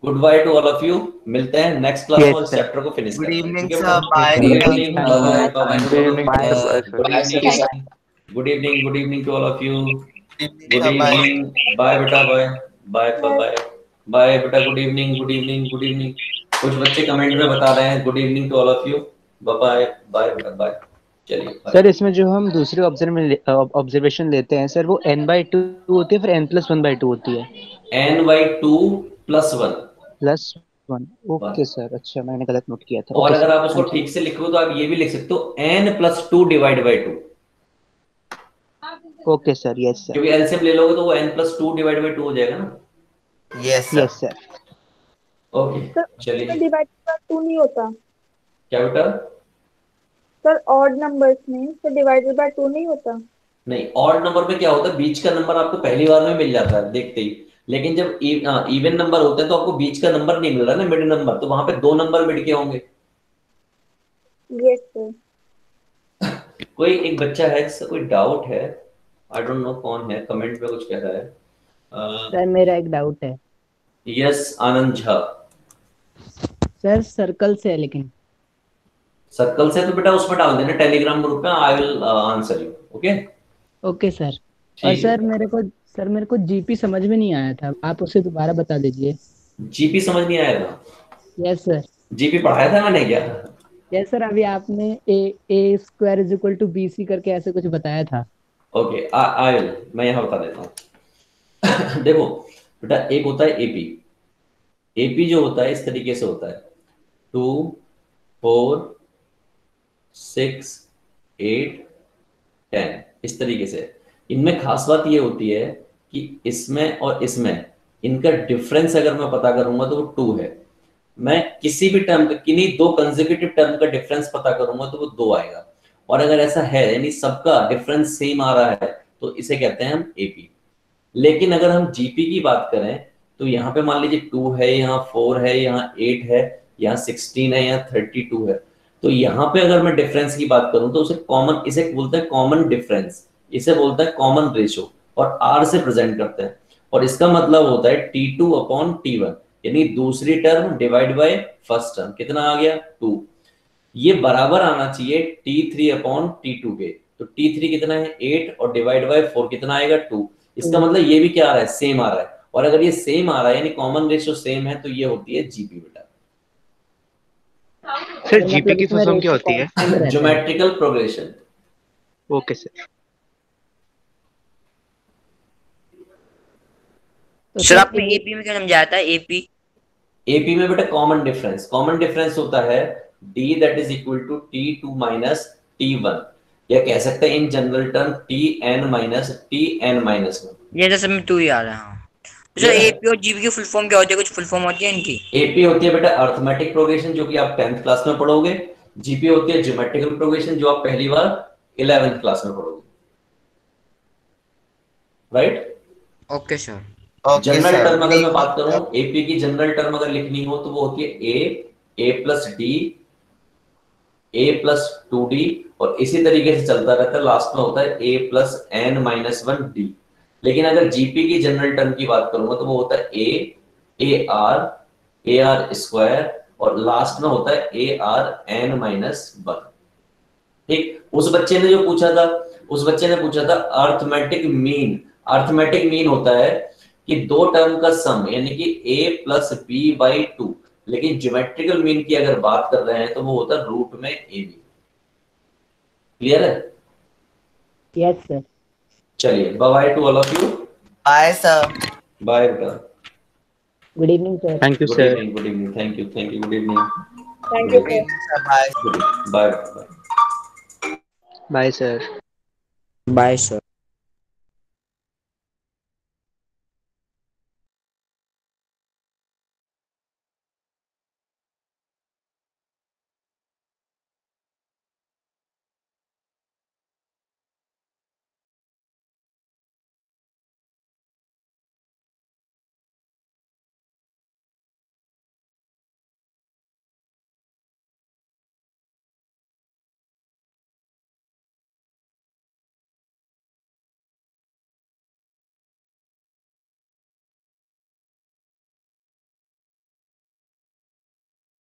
good bye to all of you. मिलते हैं नेक्स्ट क्लास में, इस चैप्टर को फिनिश गुड करते हैं। इवनिंग ठीक है सर। बेटा? Bye. Good evening, bye bye. Good evening to all of you. Good evening, bye बेटा, बाय बाय बाय बाय बेटा। Good evening, good evening, good evening. कुछ बच्चे कमेंट में बता रहे हैं good evening to all of you. Bye bye बेटा, bye. चलिए सर, इसमें जो हम दूसरे ऑब्जर्वेशन लेते हैं सर, वो n/2 होती है, फिर n+1/2 होती है? n/2 +1। +1। ओके सर, अच्छा मैंने गलत नोट किया था। और ओके अगर सर, आप उसको ठीक से लिखो तो आप ये भी लिख सकते हो n+2 divide by 2। Okay sir, yes sir. क्योंकि एलसीएम ले लोगे तो वो n+2 डिवाइड बाय 2 हो जाएगा ना। Yes yes sir. ओके, चलिए। डिवाइडेड बाय 2 नहीं होता क्या बेटा? सर, ऑड नंबर्स में सर डिवाइडेड बाय 2 नहीं होता। नहीं, ऑड नंबर में क्या होता है, बीच का नंबर आपको पहली बार में मिल जाता है देखते ही। लेकिन जब इवन नंबर होते हैं तो आपको बीच का नंबर नहीं मिल रहा ना, मिड नंबर, तो वहां पे 2 नंबर मिड के होंगे। Yes sir. कोई एक बच्चा है जिसका कोई डाउट है, आई डोंट नो कौन है, कमेंट में कुछ कह रहा है। सर मेरा एक डाउट है। यस, आनंद झा। सर सर्कल से है, लेकिन सर्कल से तो बेटा उसमें डाल देना टेलीग्राम ग्रुप में, I will answer you. Okay okay sir. और सर मेरे को जीपी समझ में नहीं आया था, आप उसे दोबारा बता दीजिए। जीपी समझ नहीं आया था? Yes sir. जीपी पढ़ाया था मैंने क्या? यस सर, अभी आपने a² = bc करके ऐसे कुछ बताया था। ओके, आई विल, मैं यहाँ बता देता हूँ। देखो बेटा, एक होता है एपी। एपी जो होता है इस तरीके से होता है, 2 4 6 8 10, इस तरीके से। इनमें खास बात ये होती है कि इसमें और इसमें इनका डिफरेंस अगर मैं पता करूंगा तो वो 2 है। मैं किसी भी टर्म का, किन्हीं 2 कंसेक्यूटिव टर्म का डिफरेंस पता करूंगा तो वो 2 आएगा। और अगर ऐसा है यानी सबका डिफरेंस सेम आ रहा है तो इसे कहते हैं हम एपी। लेकिन अगर हम जीपी की बात करें तो यहाँ पे मान लीजिए 2 है, यहाँ 4 है, यहाँ 8 है, यहाँ 16 है, यहाँ 32 है। तो यहाँ पे अगर मैं डिफरेंस की बात करूं तो उसे कॉमन, इसे बोलते हैं कॉमन डिफरेंस, इसे बोलते हैं कॉमन रेशो, और R से प्रेजेंट करते हैं। और इसका मतलब होता है T2 अपॉन T1, यानी दूसरी term divide by first term. कितना आ गया? 2। ये बराबर आना चाहिए T3 अपॉन T2 के। तो T3 कितना है? 8, और डिवाइड बाय 4 कितना आएगा? 2। इसका मतलब ये भी क्या आ रहा है? सेम आ रहा है। और अगर ये सेम आ रहा है यानी कॉमन रेशियो सेम है, तो ये होती है जीपी बेटा। सर जीपी की फुल फॉर्म क्या होती है? Geometrical progression. Okay sir. Sir आपने एपी में क्या समझाया था? एपी में बेटा कॉमन डिफरेंस, कॉमन डिफरेंस होता है d that is equal to T2 minus T1, या कह सकते हैं in general term Tn minus Tn minus 1। ये जैसे मैं 2 ही आ रहा हूँ। सर एपी और जीपी की फुल फॉर्म क्या होती है? कुछ फुल फॉर्म होती है इनकी? एपी होती है बेटा अर्थमेटिक प्रोग्रेशन, जो कि आप 10th क्लास में पढ़ोगे। जीपी होती है ज्योमेट्रिकल प्रोग्रेशन, जो आप पहली बार 11th क्लास में पढ़ोगे। Right? Okay sir. General term अगर मैं बात करूं, एपी की जनरल टर्म अगर लिखनी हो तो वो होती है a plus D, a plus 2d, और इसी तरीके से चलता रहता है। लास्ट में होता है a plus n minus 1d। लेकिन अगर जीपी की जनरल टर्म की बात करूंगा तो वो होता है a आर स्क्वायर, और लास्ट में होता है a आर n माइनस 1। ठीक, उस बच्चे ने पूछा था अर्थमेटिक मीन। अर्थमेटिक मीन होता है कि दो टर्म का सम, यानी कि a प्लस बी बाई 2। लेकिन ज्योमेट्रिकल मीन की अगर बात कर रहे हैं तो वो होता है रूट में ए बी। क्लियर है? Yes sir. चलिए, bye to all of you. Bye sir. Bye बेटा। Good evening sir. Thank you sir. Good evening. Thank you, good evening. Thank you sir. Bye. Bye. Bye sir. Bye sir.